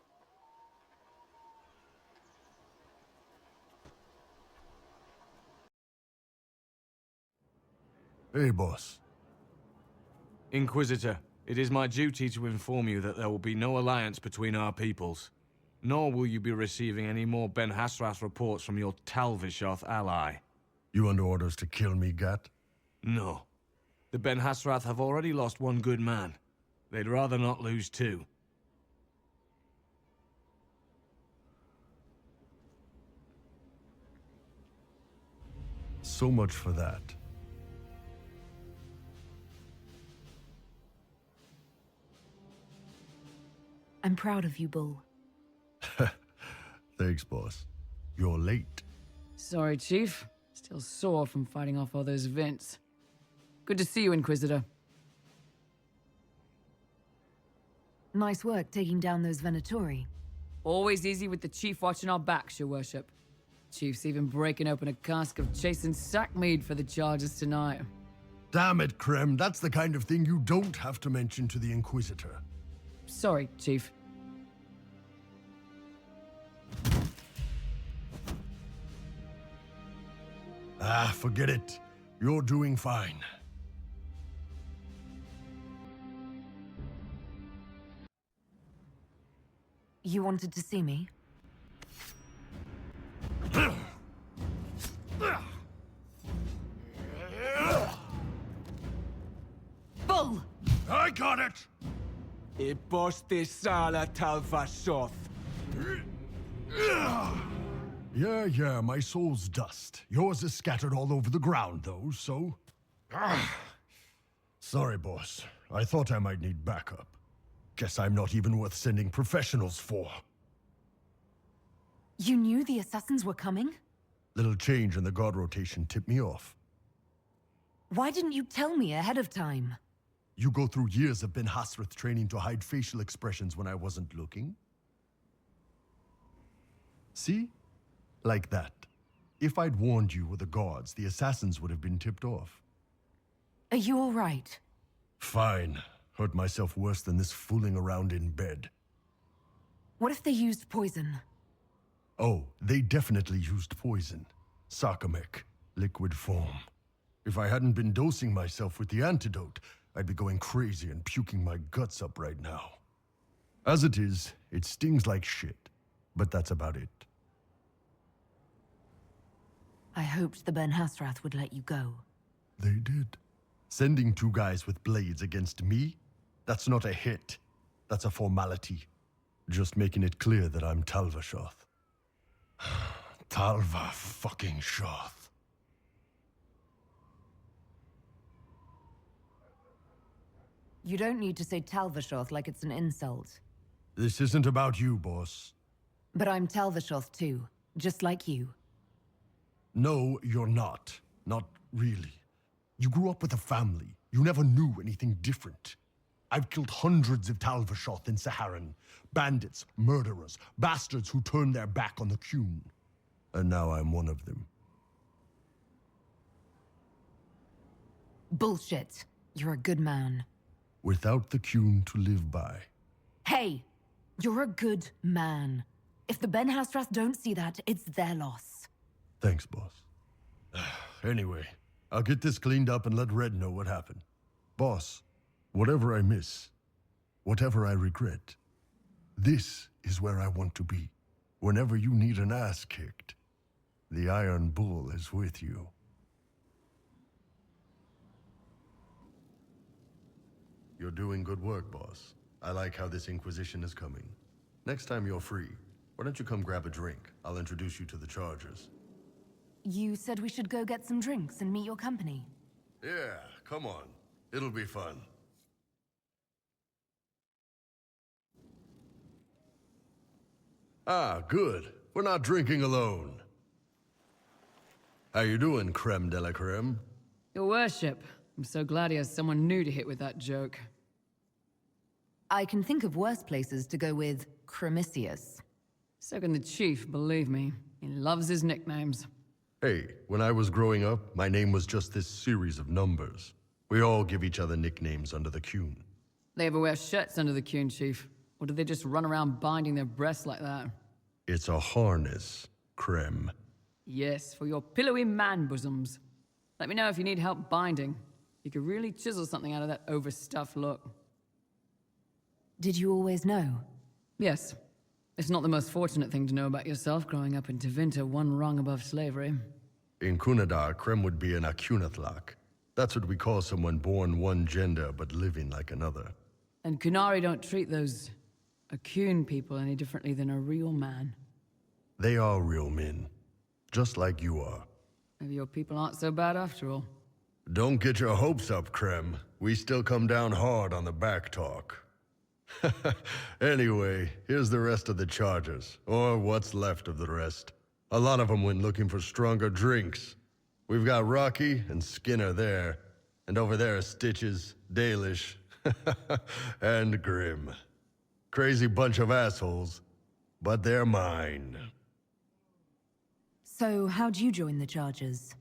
Hey, boss. Inquisitor, it is my duty to inform you that there will be no alliance between our peoples. Nor will you be receiving any more ben-hassrath reports from your tal-vashoth ally. You under orders to kill me, Gat? No. The ben-hassrath have already lost one good man. They'd rather not lose two. So much for that. I'm proud of you, Bull. Thanks, boss. You're late. Sorry, Chief. Still sore from fighting off all those vents. Good to see you, Inquisitor. Nice work taking down those Venatori. Always easy with the Chief watching our backs, Your Worship. Chief's even breaking open a cask of chastened sack mead for the charges tonight. Damn it, Krem. That's the kind of thing you don't have to mention to the Inquisitor. Sorry, Chief. Ah, forget it. You're doing fine. You wanted to see me? Bull! I got it! tal-vashoth. Yeah, my soul's dust. Yours is scattered all over the ground, though, so... Sorry, boss. I thought I might need backup. Guess I'm not even worth sending professionals for. You knew the assassins were coming? Little change in the guard rotation tipped me off. Why didn't you tell me ahead of time? You go through years of ben-hassrath training to hide facial expressions when I wasn't looking? See? Like that. If I'd warned you or the guards, the assassins would have been tipped off. Are you all right? Fine. Hurt myself worse than this fooling around in bed. What if they used poison? Oh, they definitely used poison. Sarcomec, liquid form. If I hadn't been dosing myself with the antidote, I'd be going crazy and puking my guts up right now. As it is, it stings like shit, but that's about it. I hoped the ben-hassrath would let you go. They did. Sending two guys with blades against me? That's not a hit. That's a formality. Just making it clear that I'm tal-vashoth. tal-va-fucking-shoth. You don't need to say tal-vashoth like it's an insult. This isn't about you, boss. But I'm tal-vashoth too, just like you. No, you're not. Not really. You grew up with a family. You never knew anything different. I've killed hundreds of tal-vashoth in Saharan. Bandits, murderers, bastards who turned their back on the Qun. And now I'm one of them. Bullshit. You're a good man. Without the Qun to live by. Hey! You're a good man. If the ben-hassrath don't see that, it's their loss. Thanks, boss. Anyway, I'll get this cleaned up and let Red know what happened. Boss, whatever I miss, whatever I regret, this is where I want to be. Whenever you need an ass kicked, the Iron Bull is with you. You're doing good work, boss. I like how this Inquisition is coming. Next time you're free, why don't you come grab a drink? I'll introduce you to the Chargers. You said we should go get some drinks and meet your company. Yeah, come on. It'll be fun. Ah, good. We're not drinking alone. How you doing, creme de la creme? Your worship. I'm so glad he has someone new to hit with that joke. I can think of worse places to go with Cremisius. So can the chief, believe me. He loves his nicknames. Hey, when I was growing up, my name was just this series of numbers. We all give each other nicknames under the Qun. They ever wear shirts under the Qun, chief? Or do they just run around binding their breasts like that? It's a harness, creme. Yes, for your pillowy man bosoms. Let me know if you need help binding. You could really chisel something out of that overstuffed look. Did you always know? Yes. It's not the most fortunate thing to know about yourself growing up in Tevinter, one rung above slavery. In Qunadar, creme would be an akunathlak. That's what we call someone born one gender but living like another. And qunari don't treat those Akun people any differently than a real man. They are real men, just like you are. Maybe your people aren't so bad after all. Don't get your hopes up, creme. We still come down hard on the back talk. Anyway, here's the rest of the Chargers, or what's left of the rest. A lot of them went looking for stronger drinks. We've got Rocky and Skinner there, and over there are Stitches, Dalish, and Grim. Crazy bunch of assholes, but they're mine. So, how'd you join the Chargers?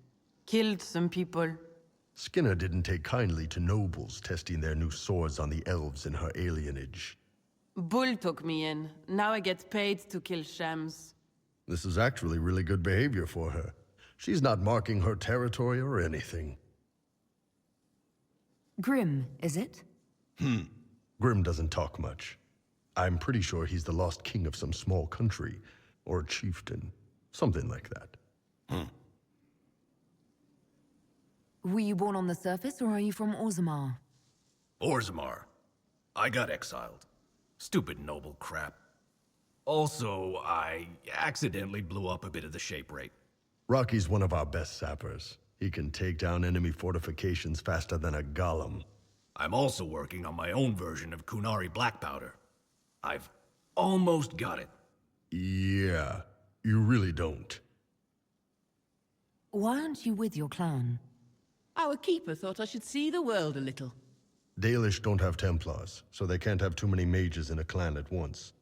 Killed some people. Skinner didn't take kindly to nobles testing their new swords on the elves in her alienage. Bull took me in. Now I get paid to kill shams. This is actually really good behavior for her. She's not marking her territory or anything. Grim, is it? Grim doesn't talk much. I'm pretty sure he's the lost king of some small country, or chieftain, something like that. Were you born on the surface, or are you from Orzammar? Orzammar. I got exiled. Stupid noble crap. Also, I accidentally blew up a bit of the shape rate. Rocky's one of our best sappers. He can take down enemy fortifications faster than a golem. I'm also working on my own version of qunari black powder. I've almost got it. Yeah, you really don't. Why aren't you with your clan? Our keeper thought I should see the world a little. Dalish don't have Templars, so they can't have too many mages in a clan at once.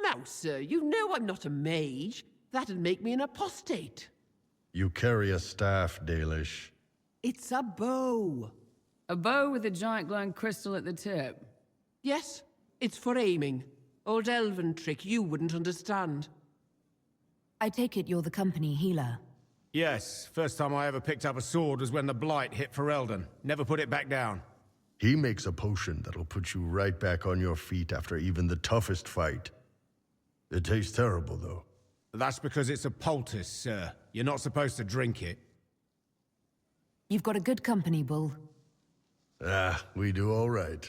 Now, sir, you know I'm not a mage. That'd make me an apostate. You carry a staff, Dalish. It's a bow. A bow with a giant glowing crystal at the tip. Yes, it's for aiming. Old elven trick you wouldn't understand. I take it you're the company healer. Yes, first time I ever picked up a sword was when the Blight hit Ferelden. Never put it back down. He makes a potion that'll put you right back on your feet after even the toughest fight. It tastes terrible, though. That's because it's a poultice, sir. You're not supposed to drink it. You've got a good company, Bull. Ah, we do all right.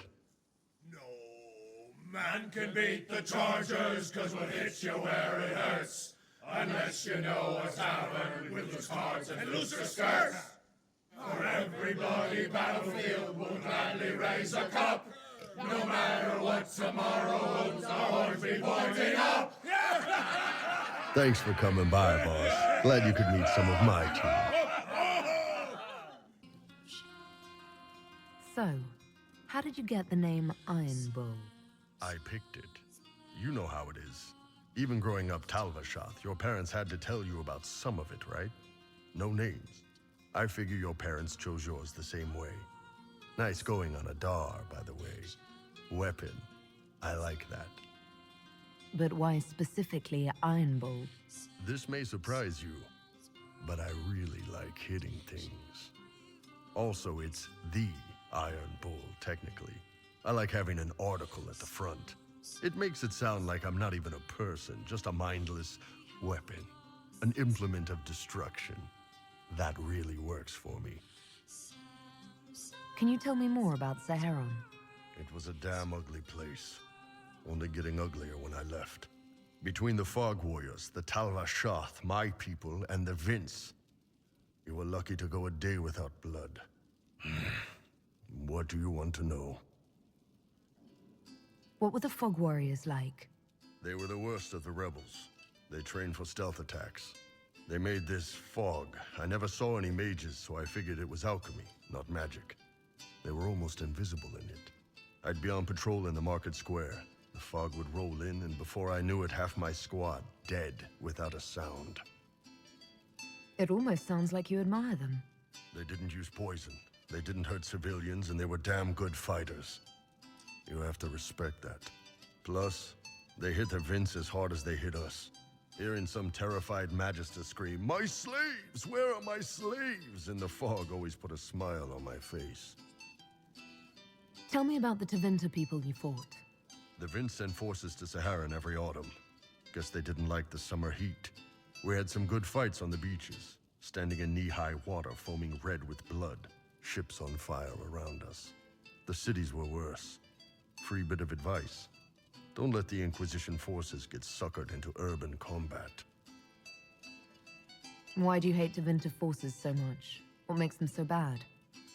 No man can beat the Chargers, 'cause we'll hit you where it hurts. Unless you know a tavern with loose cards and looser skirts. For every bloody battlefield we'll gladly raise a cup. No matter what tomorrow holds, our horns be pointing up. Thanks for coming by, boss. Glad you could meet some of my team. So, How did you get the name Iron Bull? I picked it. You know how it is. Even growing up tal-vashoth, your parents had to tell you about some of it, right? No names. I figure your parents chose yours the same way. Nice going on Adaar, by the way. Weapon. I like that. But why specifically Iron Bull? This may surprise you, but I really like hitting things. Also, it's the Iron Bull, technically. I like having an article at the front. It makes it sound like I'm not even a person, just a mindless weapon. An implement of destruction. That really works for me. Can you tell me more about Saharan? It was a damn ugly place. Only getting uglier when I left. Between the Fog Warriors, the tal-vashoth, my people, and the Vince, you were lucky to go a day without blood. What do you want to know? What were the Fog Warriors like? They were the worst of the rebels. They trained for stealth attacks. They made this fog. I never saw any mages, so I figured it was alchemy, not magic. They were almost invisible in it. I'd be on patrol in the market square. The fog would roll in, and before I knew it, half my squad dead without a sound. It almost sounds like you admire them. They didn't use poison. They didn't hurt civilians, and they were damn good fighters. You have to respect that. Plus, they hit the Vince as hard as they hit us. Hearing some terrified magister scream, "My slaves! Where are my slaves?" in the fog always put a smile on my face. Tell me about the Tevinter people you fought. The Vince sent forces to Saharan every autumn. Guess they didn't like the summer heat. We had some good fights on the beaches, standing in knee-high water foaming red with blood, ships on fire around us. The cities were worse. Free bit of advice. Don't let the Inquisition forces get suckered into urban combat. Why do you hate Tevinter forces so much? What makes them so bad?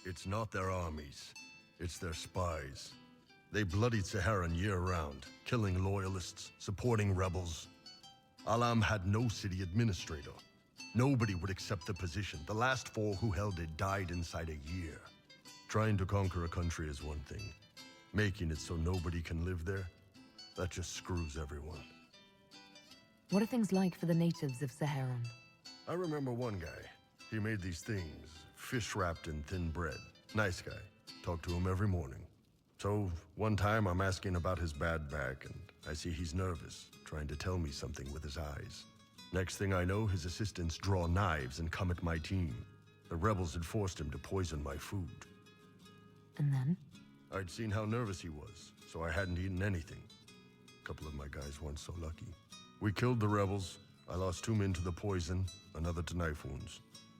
It's not their armies. It's their spies. They bloodied Saharan year-round, killing loyalists, supporting rebels. Alam had no city administrator. Nobody would accept the position. The last 4 who held it died inside a year. Trying to conquer a country is one thing. Making it so nobody can live there, that just screws everyone. What are things like for the natives of Saharan? I remember one guy. He made these things, fish wrapped in thin bread. Nice guy. Talk to him every morning. So, one time I'm asking about his bad back, and I see he's nervous, trying to tell me something with his eyes. Next thing I know, his assistants draw knives and come at my team. The rebels had forced him to poison my food. And then? I'd seen how nervous he was, so I hadn't eaten anything. A couple of my guys weren't so lucky. We killed the rebels. I lost 2 men to the poison, another to knife wounds.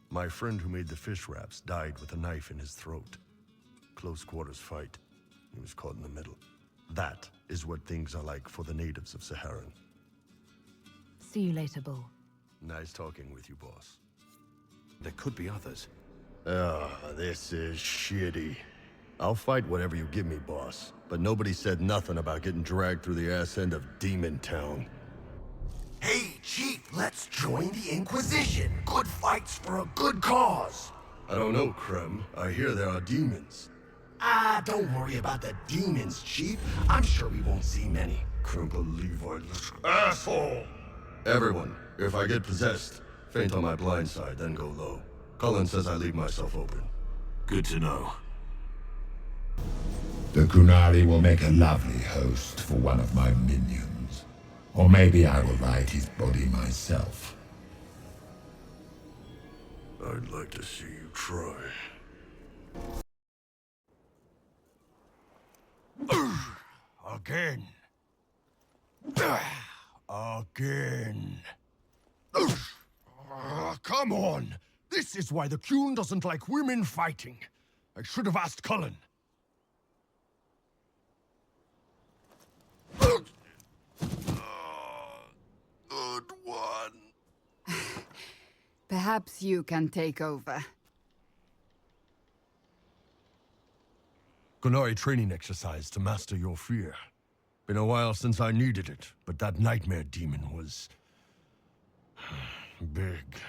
My friend who made the fish wraps died with a knife in his throat. Close quarters fight. He was caught in the middle. That is what things are like for the natives of Saharan. See you later, Bull. Nice talking with you, boss. There could be others. This is shitty. I'll fight whatever you give me, boss. But nobody said nothing about getting dragged through the ass end of Demon Town. Hey, Chief, let's join the Inquisition. Good fights for a good cause. I don't know, Krem. I hear there are demons. Don't worry about the demons, Chief. I'm sure we won't see many. Can't believe I let... Asshole! Everyone, if I get possessed, faint on my blind side, then go low. Cullen says I leave myself open. Good to know. The qunari will make a lovely host for one of my minions. Or maybe I will ride his body myself. I'd like to see you try. Again. Again. Come on! This is why the Qun doesn't like women fighting. I should have asked Cullen. Good one. Perhaps you can take over. Qunari training exercise to master your fear. Been a while since I needed it, but that nightmare demon was... big.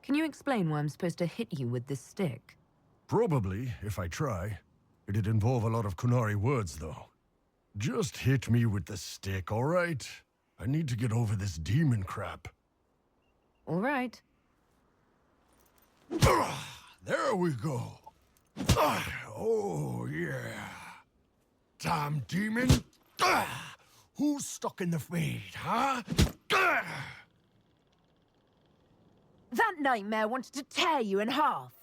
Can you explain why I'm supposed to hit you with this stick? Probably, if I try. It'd involve a lot of qunari words, though. Just hit me with the stick, all right? I need to get over this demon crap. All right. There we go. Oh, yeah. Damn demon. Who's stuck in the fade, huh? That nightmare wanted to tear you in half.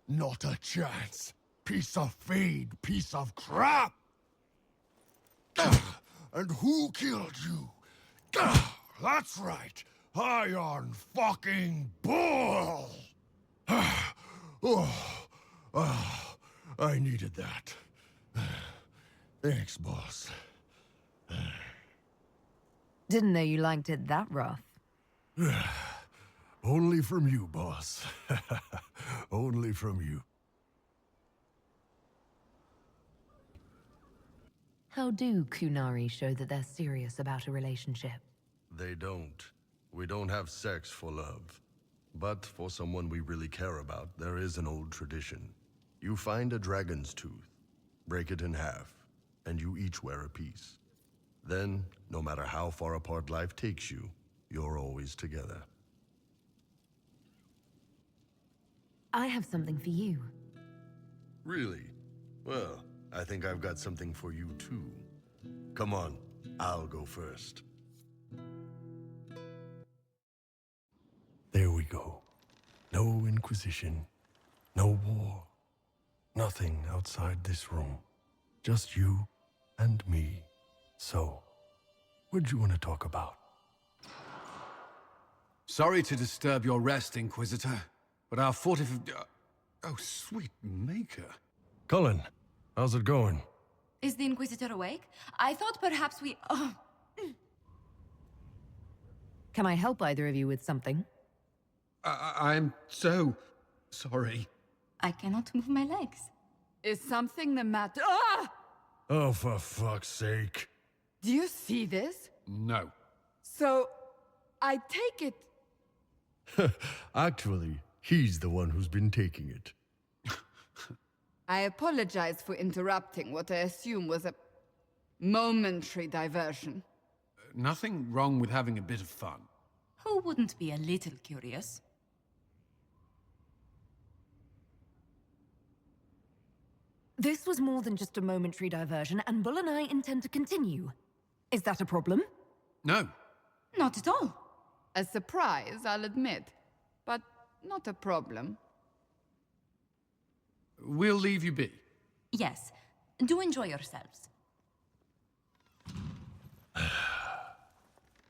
Not a chance. Piece of fade, piece of crap. And who killed you? That's right. Iron fucking Bull! I needed that. Thanks, boss. Didn't know you liked it that rough. Only from you, boss. Only from you. How do qunari show that they're serious about a relationship? They don't. We don't have sex for love. But for someone we really care about, there is an old tradition. You find a dragon's tooth, break it in half, and you each wear a piece. Then, no matter how far apart life takes you, you're always together. I have something for you. Really? Well, I think I've got something for you too. Come on, I'll go first. There we go. No Inquisition. No war. Nothing outside this room. Just you and me. So, what'd you want to talk about? Sorry to disturb your rest, Inquisitor, but our oh, sweet maker. Cullen, how's it going? Is the Inquisitor awake? I thought perhaps we... Oh. Can I help either of you with something? I'm so sorry. I cannot move my legs. Is something the matter? Ah! Oh, for fuck's sake. Do you see this? No. So, I take it... Actually, he's the one who's been taking it. I apologize for interrupting what I assume was a momentary diversion. Nothing wrong with having a bit of fun. Who wouldn't be a little curious? This was more than just a momentary diversion, and Bull and I intend to continue. Is that a problem? No. Not at all. A surprise, I'll admit, but not a problem. We'll leave you be. Yes. Do enjoy yourselves.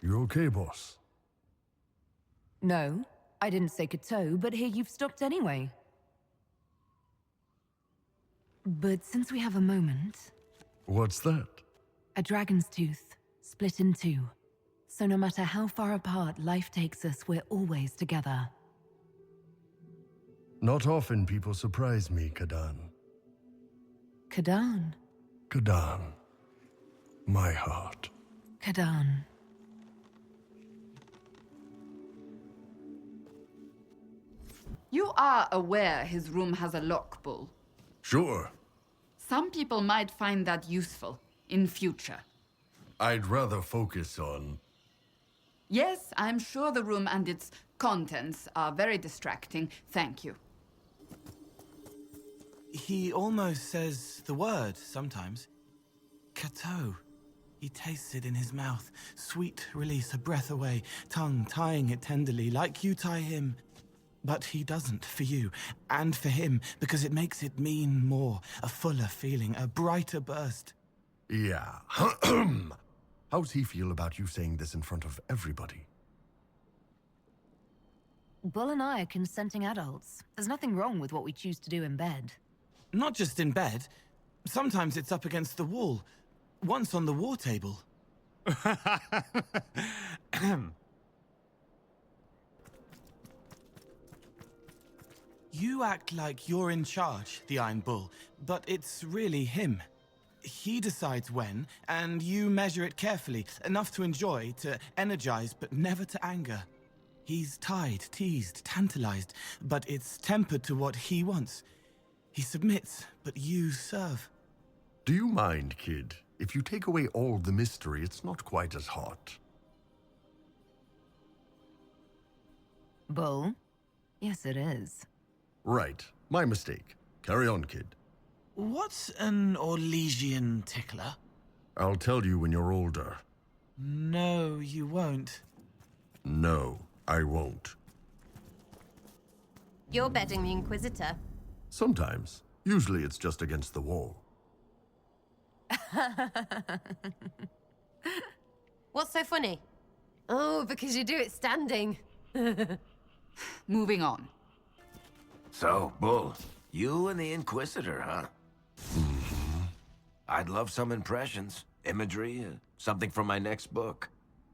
You okay, boss? No, I didn't say Kato, but here you've stopped anyway. But since we have a moment... What's that? A dragon's tooth, split in two. So no matter how far apart life takes us, we're always together. Not often people surprise me, Kadan. Kadan. Kadan. My heart. Kadan. You are aware his room has a lock, Bull. Sure. Some people might find that useful in future. I'd rather focus on... Yes, I'm sure the room and its contents are very distracting. Thank you. He almost says the word sometimes. Kato. He tastes it in his mouth. Sweet release, a breath away. Tongue tying it tenderly, like you tie him. But he doesn't for you, and for him, because it makes it mean more. A fuller feeling, a brighter burst. Yeah. How's he feel about you saying this in front of everybody? Bull and I are consenting adults. There's nothing wrong with what we choose to do in bed. Not just in bed. Sometimes it's up against the wall. Once on the war table. You act like you're in charge, the Iron Bull, but it's really him. He decides when, and you measure it carefully, enough to enjoy, to energize, but never to anger. He's tied, teased, tantalized, but it's tempered to what he wants. He submits, but you serve. Do you mind, kid? If you take away all the mystery, it's not quite as hot. Bull? Yes, it is. Right. My mistake. Carry on, kid. What's an Orlesian tickler? I'll tell you when you're older. No, you won't. No, I won't. You're bedding the Inquisitor. Sometimes. Usually it's just against the wall. What's so funny? Oh, because you do it standing. Moving on. So, Bull, you and the Inquisitor, huh? Mm-hmm. I'd love some impressions, imagery, something from my next book.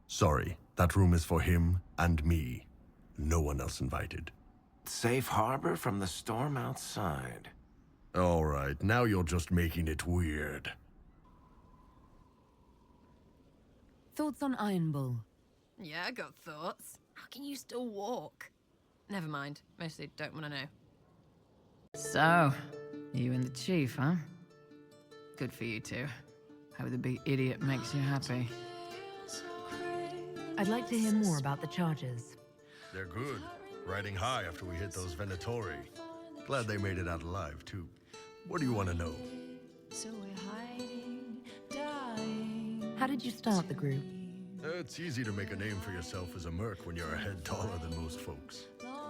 Sorry, that room is for him and me. No one else invited. Safe harbor from the storm outside. All right, now you're just making it weird. Thoughts on Iron Bull? Yeah, I got thoughts. How can you still walk? Never mind. Mostly don't want to know. So, you and the chief, huh? Good for you two. Hope the big idiot makes you happy. I'd like to hear more about the charges. They're good. Riding high after we hit those Venatori. Glad they made it out alive, too. What do you want to know? How did you start the group? It's easy to make a name for yourself as a merc when you're a head taller than most folks.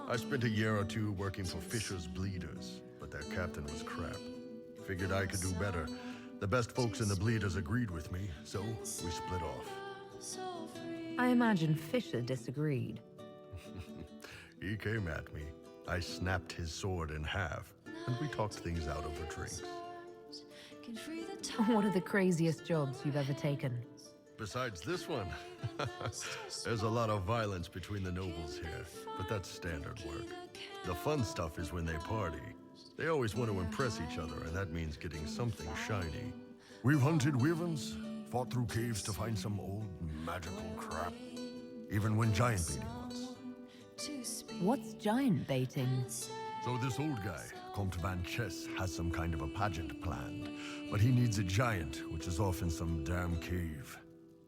I spent a year or two working for Fisher's Bleeders, but their captain was crap. Figured I could do better. The best folks in the Bleeders agreed with me, so we split off. I imagine Fisher disagreed. He came at me. I snapped his sword in half, and we talked things out over drinks. What are the craziest jobs you've ever taken? Besides this one, there's a lot of violence between the nobles here, but that's standard work. The fun stuff is when they party. They always want to impress each other, and that means getting something shiny. We've hunted wyverns, fought through caves to find some old magical crap. Even went giant baiting once. What's giant baiting? So this old guy, Comte Van Chess, has some kind of a pageant planned, but he needs a giant, which is off in some damn cave.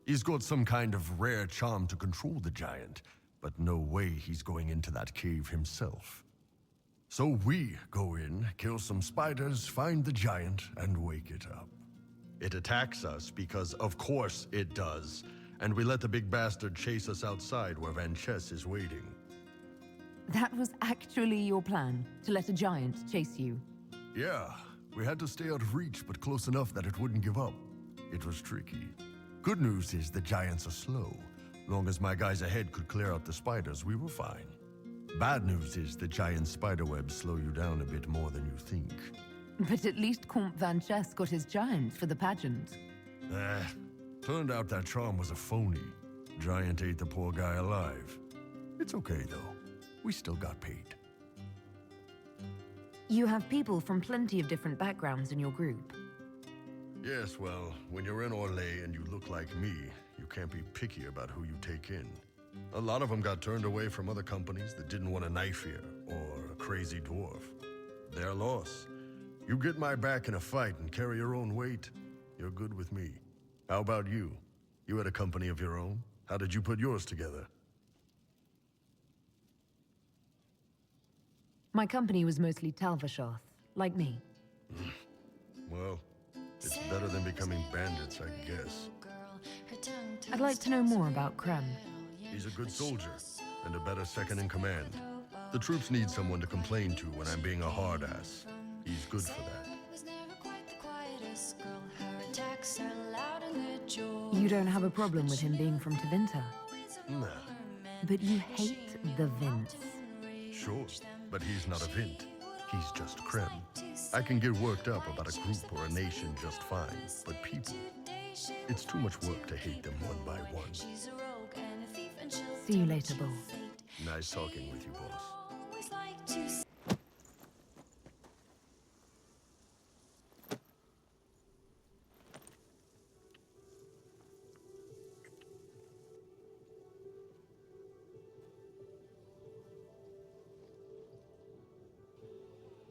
He's got some kind of rare charm to control the giant, but no way he's going into that cave himself. So we go in, kill some spiders, find the giant, and wake it up. It attacks us because, of course, it does. And we let the big bastard chase us outside where Van Chess is waiting. That was actually your plan, to let a giant chase you? Yeah, we had to stay out of reach, but close enough that it wouldn't give up. It was tricky. Good news is the giants are slow. Long as my guys ahead could clear out the spiders, we were fine. Bad news is the giant spiderwebs slow you down a bit more than you think. But at least Comte Van Chess got his giant for the pageant. Turned out that charm was a phony. Giant ate the poor guy alive. It's okay, though. We still got paid. You have people from plenty of different backgrounds in your group. Yes, well, when you're in Orlais and you look like me, you can't be picky about who you take in. A lot of them got turned away from other companies that didn't want a knife here, or a crazy dwarf. Their loss. You get my back in a fight and carry your own weight, you're good with me. How about you? You had a company of your own? How did you put yours together? My company was mostly tal-vashoth, like me. Well, it's better than becoming bandits, I guess. I'd like to know more about Krem. He's a good soldier, and a better second in command. The troops need someone to complain to when I'm being a hard-ass. He's good for that. You don't have a problem with him being from Tevinter? Nah. But you hate the Vince. Sure, but he's not a Vint. He's just Krem. I can get worked up about a group or a nation just fine, but people, it's too much work to hate them one by one. See you later, Bull. Nice talking with you, boss.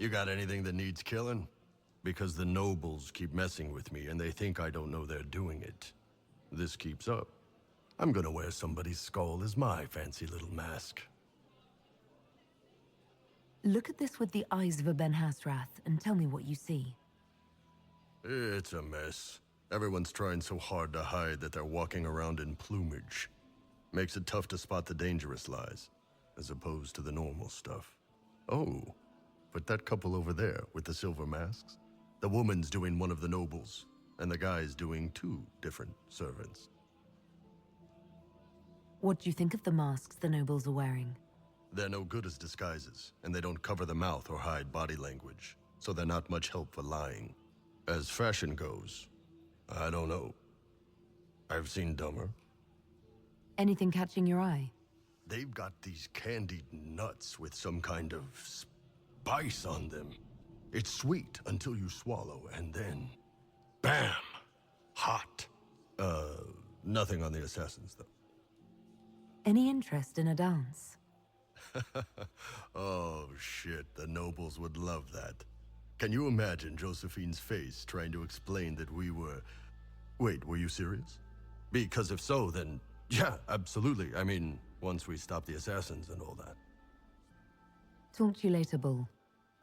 You got anything that needs killing? Because the nobles keep messing with me, and they think I don't know they're doing it. This keeps up, I'm gonna wear somebody's skull as my fancy little mask. Look at this with the eyes of a ben-hassrath and tell me what you see. It's a mess. Everyone's trying so hard to hide that they're walking around in plumage. Makes it tough to spot the dangerous lies, as opposed to the normal stuff. Oh, but that couple over there with the silver masks? The woman's doing one of the nobles, and the guy's doing 2 different servants. What do you think of the masks the nobles are wearing? They're no good as disguises, and they don't cover the mouth or hide body language, so they're not much help for lying. As fashion goes, I don't know. I've seen dumber. Anything catching your eye? They've got these candied nuts with some kind of spice on them. It's sweet until you swallow, and then... bam! Hot. Nothing on the assassins, though. Any interest in a dance? Oh, shit. The nobles would love that. Can you imagine Josephine's face trying to explain that we were... Wait, were you serious? Because if so, then... yeah, absolutely. I mean, once we stop the assassins and all that. Talk to you later, Bull.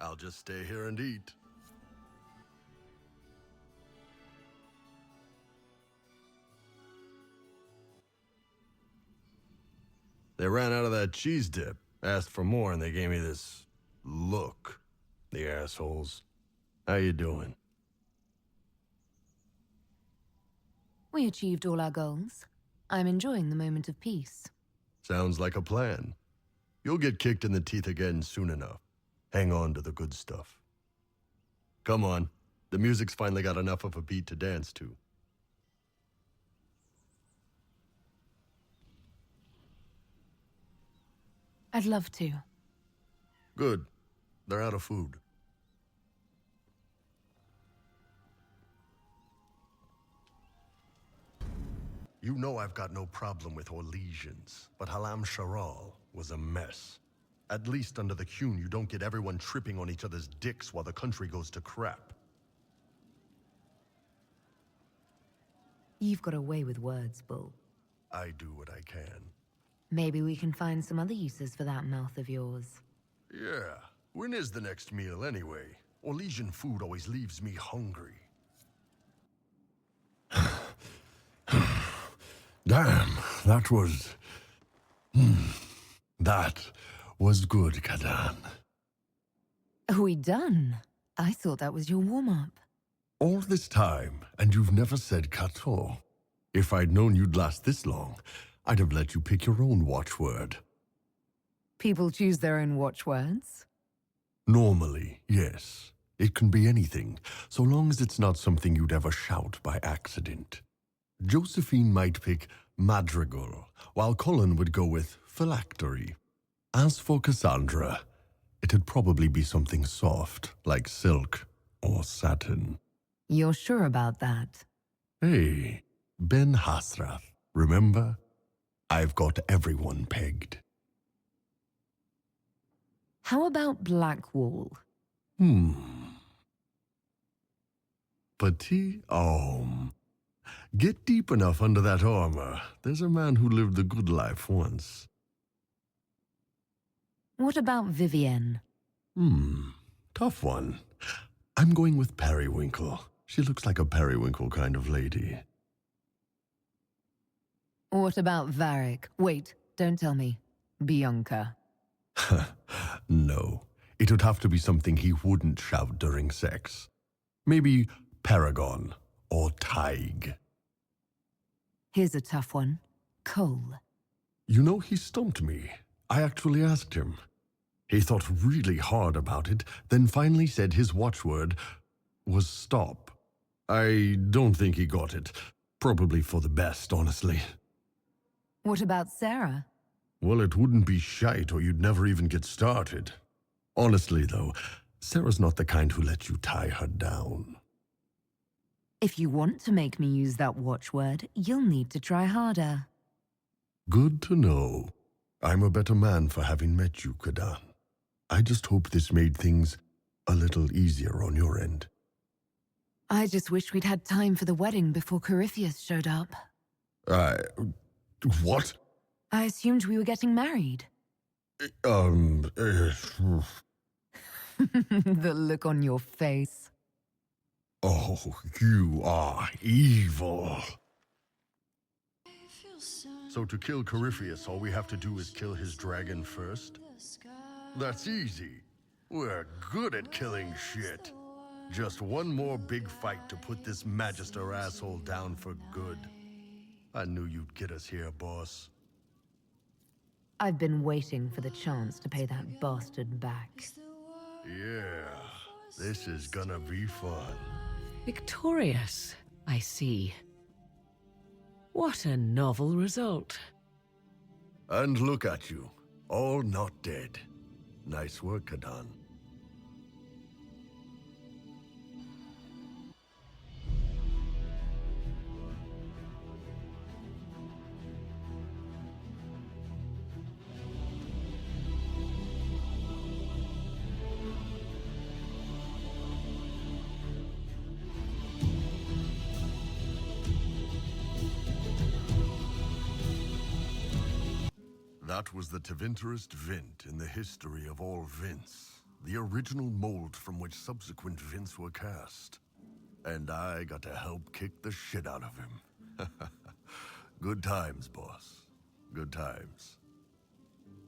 I'll just stay here and eat. They ran out of that cheese dip, asked for more, and they gave me this look. The assholes. How you doing? We achieved all our goals. I'm enjoying the moment of peace. Sounds like a plan. You'll get kicked in the teeth again soon enough. Hang on to the good stuff. Come on. The music's finally got enough of a beat to dance to. I'd love to. Good. They're out of food. You know I've got no problem with Orlesians, but Halam Sharal was a mess. At least under the Qun, you don't get everyone tripping on each other's dicks while the country goes to crap. You've got a way with words, Bull. I do what I can. Maybe we can find some other uses for that mouth of yours. Yeah. When is the next meal, anyway? Orlesian food always leaves me hungry. Damn, that was... that was good, Kadan. Are we done? I thought that was your warm-up. All this time, and you've never said Kato. If I'd known you'd last this long, I'd have let you pick your own watchword. People choose their own watchwords? Normally, yes. It can be anything, so long as it's not something you'd ever shout by accident. Josephine might pick madrigal, while Colin would go with phylactery. As for Cassandra, it'd probably be something soft, like silk or satin. You're sure about that? Hey, ben-hassrath, remember? I've got everyone pegged. How about Blackwall? Petit homme. Get deep enough under that armor. There's a man who lived the good life once. What about Vivienne? Tough one. I'm going with Periwinkle. She looks like a periwinkle kind of lady. What about Varric? Wait, don't tell me. Bianca. No. It would have to be something he wouldn't shout during sex. Maybe Paragon or Tig. Here's a tough one. Cole. You know, he stumped me. I actually asked him. He thought really hard about it, then finally said his watchword was stop. I don't think he got it. Probably for the best, honestly. What about Sarah? Well, it wouldn't be shite or you'd never even get started. Honestly, though, Sarah's not the kind who lets you tie her down. If you want to make me use that watchword, you'll need to try harder. Good to know. I'm a better man for having met you, Kadan. I just hope this made things a little easier on your end. I just wish we'd had time for the wedding before Corypheus showed up. What? I assumed we were getting married. The look on your face. Oh, you are evil. So to kill Corypheus, all we have to do is kill his dragon first? That's easy. We're good at killing shit. Just one more big fight to put this Magister asshole down for good. I knew you'd get us here, boss. I've been waiting for the chance to pay that bastard back. Yeah, this is gonna be fun. Victorious, I see. What a novel result. And look at you, all not dead. Nice work, Kadan. That was the Tevinterest Vint in the history of all Vints, the original mold from which subsequent Vints were cast. And I got to help kick the shit out of him. Good times, boss. Good times.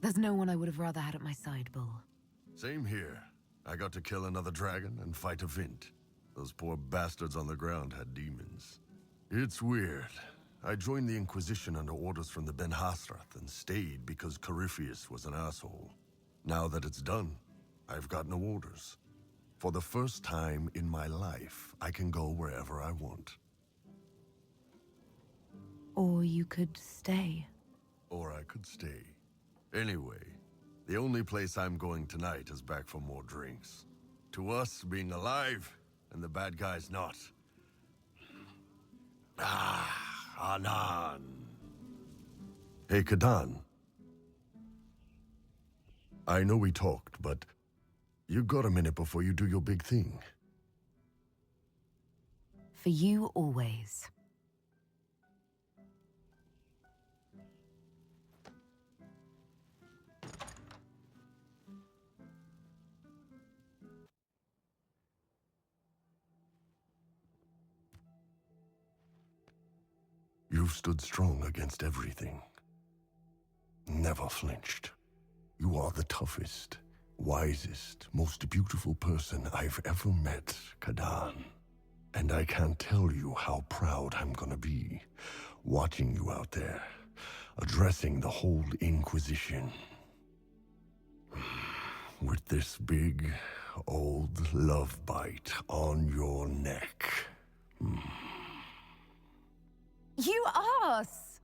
There's no one I would have rather had at my side, Bull. Same here. I got to kill another dragon and fight a Vint. Those poor bastards on the ground had demons. It's weird. I joined the Inquisition under orders from the ben-hassrath and stayed because Corypheus was an asshole. Now that it's done, I've got no orders. For the first time in my life, I can go wherever I want. Or you could stay. Or I could stay. Anyway, the only place I'm going tonight is back for more drinks. To us, being alive, and the bad guys not. Anan. Hey, Kadan. I know we talked, but you got a minute before you do your big thing. For you, always. You've stood strong against everything. Never flinched. You are the toughest, wisest, most beautiful person I've ever met, Kadan. And I can't tell you how proud I'm gonna be, watching you out there, addressing the whole Inquisition. With this big, old love bite on your neck. You ass!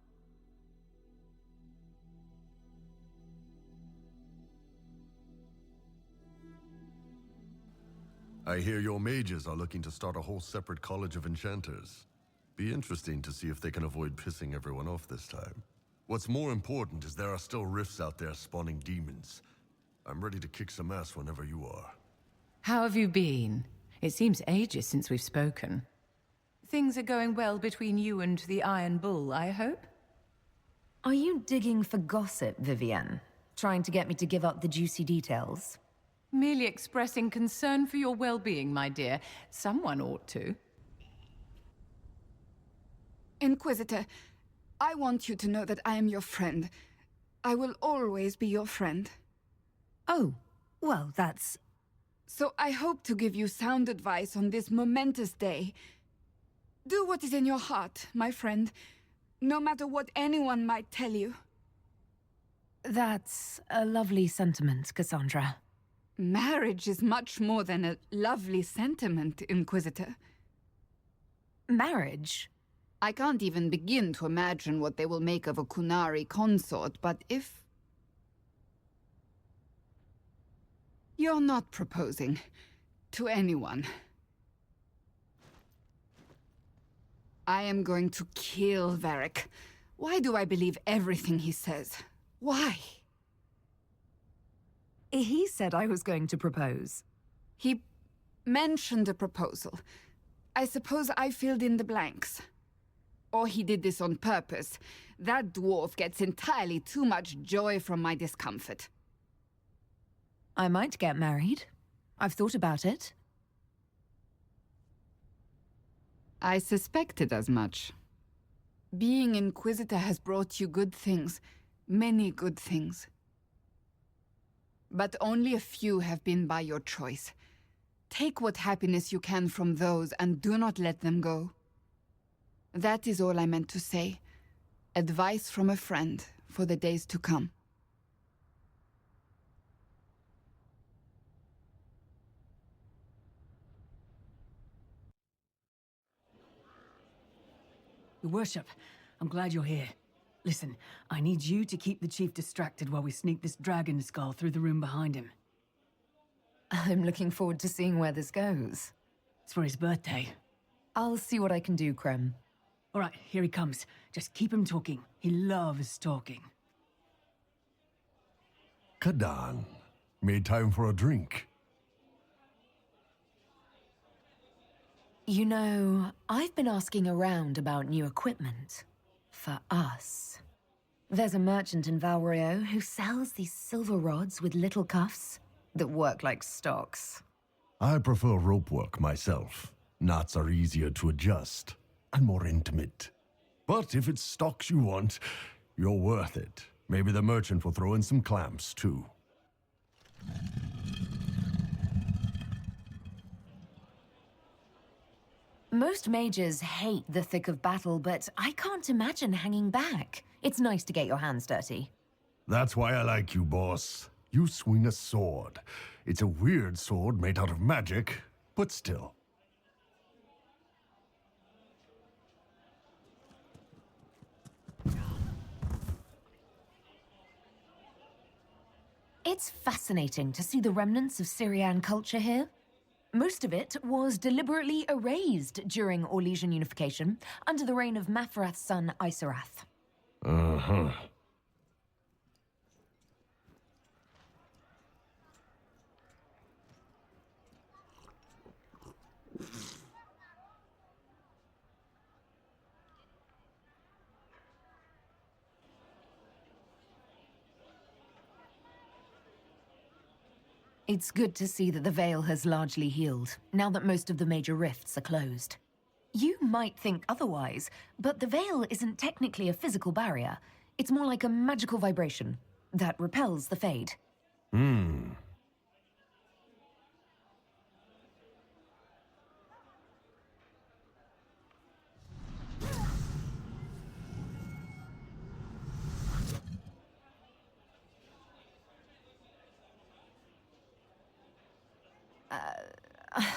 I hear your mages are looking to start a whole separate college of enchanters. Be interesting to see if they can avoid pissing everyone off this time. What's more important is there are still rifts out there spawning demons. I'm ready to kick some ass whenever you are. How have you been? It seems ages since we've spoken. Things are going well between you and the Iron Bull, I hope? Are you digging for gossip, Vivienne? Trying to get me to give up the juicy details? Merely expressing concern for your well-being, my dear. Someone ought to. Inquisitor, I want you to know that I am your friend. I will always be your friend. Oh, well, that's... So I hope to give you sound advice on this momentous day. Do what is in your heart, my friend, no matter what anyone might tell you. That's a lovely sentiment, Cassandra. Marriage is much more than a lovely sentiment, Inquisitor. Marriage? I can't even begin to imagine what they will make of a qunari consort, but if... You're not proposing to anyone. I am going to kill Varric. Why do I believe everything he says? Why? He said I was going to propose. He mentioned a proposal. I suppose I filled in the blanks. Or he did this on purpose. That dwarf gets entirely too much joy from my discomfort. I might get married. I've thought about it. I suspected as much. Being Inquisitor has brought you good things. Many good things. But only a few have been by your choice. Take what happiness you can from those and do not let them go. That is all I meant to say. Advice from a friend for the days to come. Your worship, I'm glad you're here. Listen, I need you to keep the chief distracted while we sneak this dragon skull through the room behind him. I'm looking forward to seeing where this goes. It's for his birthday. I'll see what I can do, Krem. All right, here he comes. Just keep him talking. He loves talking. Kadan, made time for a drink. You know, I've been asking around about new equipment. For us. There's a merchant in Valrio who sells these silver rods with little cuffs that work like stocks. I prefer rope work myself. Knots are easier to adjust and more intimate. But if it's stocks you want, you're worth it. Maybe the merchant will throw in some clamps, too. Most mages hate the thick of battle, but I can't imagine hanging back. It's nice to get your hands dirty. That's why I like you, boss. You swing a sword. It's a weird sword made out of magic, but still. It's fascinating to see the remnants of Syrian culture here. Most of it was deliberately erased during Orlesian unification, under the reign of Mafrath's son, Isarath. Uh-huh. It's good to see that the Veil has largely healed, now that most of the major rifts are closed. You might think otherwise, but the Veil isn't technically a physical barrier. It's more like a magical vibration that repels the Fade.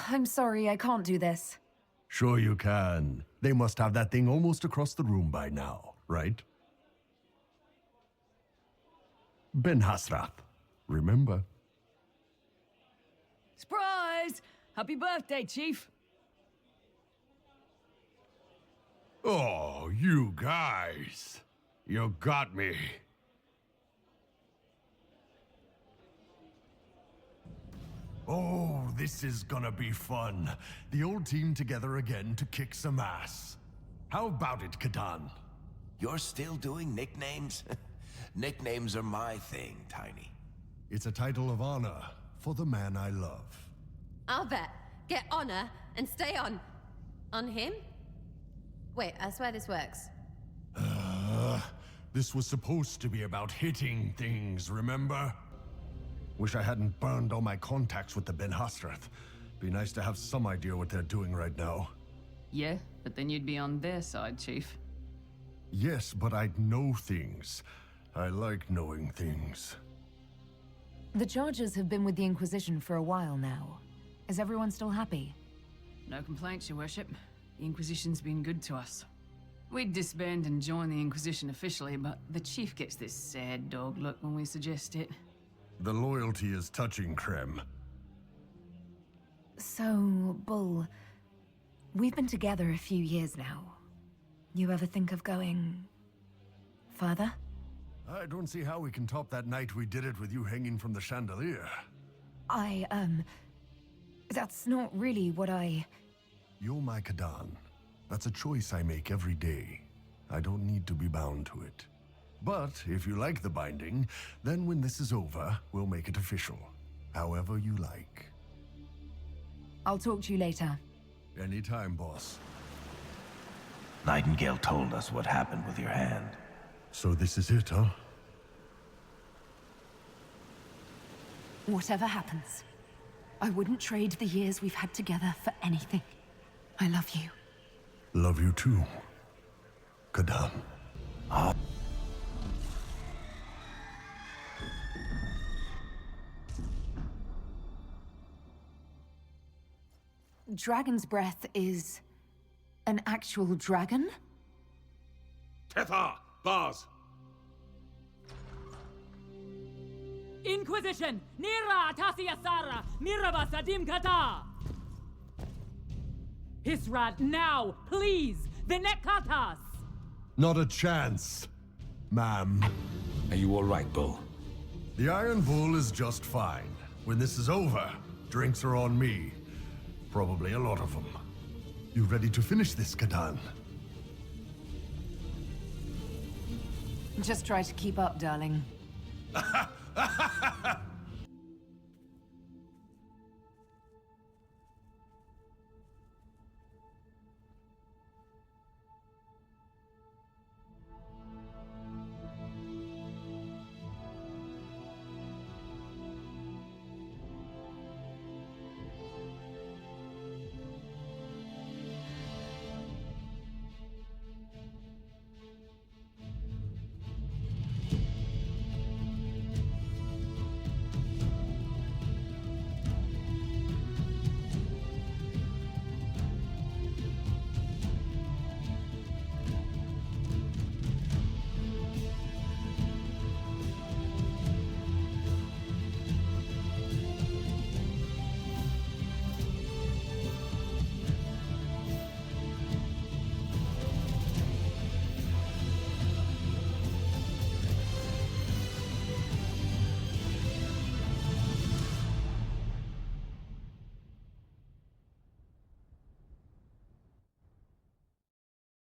I'm sorry, I can't do this. Sure you can. They must have that thing almost across the room by now, right? Ben-hassrath, remember? Surprise! Happy birthday, Chief! Oh, you guys. You got me. Oh, this is gonna be fun. The old team together again to kick some ass. How about it, Kadan? You're still doing nicknames? Nicknames are my thing, Tiny. It's a title of honor for the man I love. I'll bet. Get honor and stay on him? Wait, I swear this works. This was supposed to be about hitting things, remember? Wish I hadn't burned all my contacts with the ben-hassrath. Be nice to have some idea what they're doing right now. Yeah, but then you'd be on their side, Chief. Yes, but I'd know things. I like knowing things. The Chargers have been with the Inquisition for a while now. Is everyone still happy? No complaints, Your Worship. The Inquisition's been good to us. We'd disband and join the Inquisition officially, but the Chief gets this sad dog look when we suggest it. The loyalty is touching, Krem. So, Bull, we've been together a few years now. You ever think of going further? I don't see how we can top that night we did it with you hanging from the chandelier. That's not really what I... You're my Kadan. That's a choice I make every day. I don't need to be bound to it. But if you like the binding, then when this is over, we'll make it official. However you like. I'll talk to you later. Anytime, boss. Nightingale told us what happened with your hand. So this is it, huh? Whatever happens, I wouldn't trade the years we've had together for anything. I love you. Love you too, Kadan. Dragon's breath is... an actual dragon? Tethar! Bars! Inquisition! Nira Atasi Asara! Miraba Sadim Kata! Hisrat, now! Please! Venekatas! Not a chance, ma'am. Are you all right, Bull? The Iron Bull is just fine. When this is over, drinks are on me. Probably a lot of them. You ready to finish this, Kadan? Just try to keep up, darling.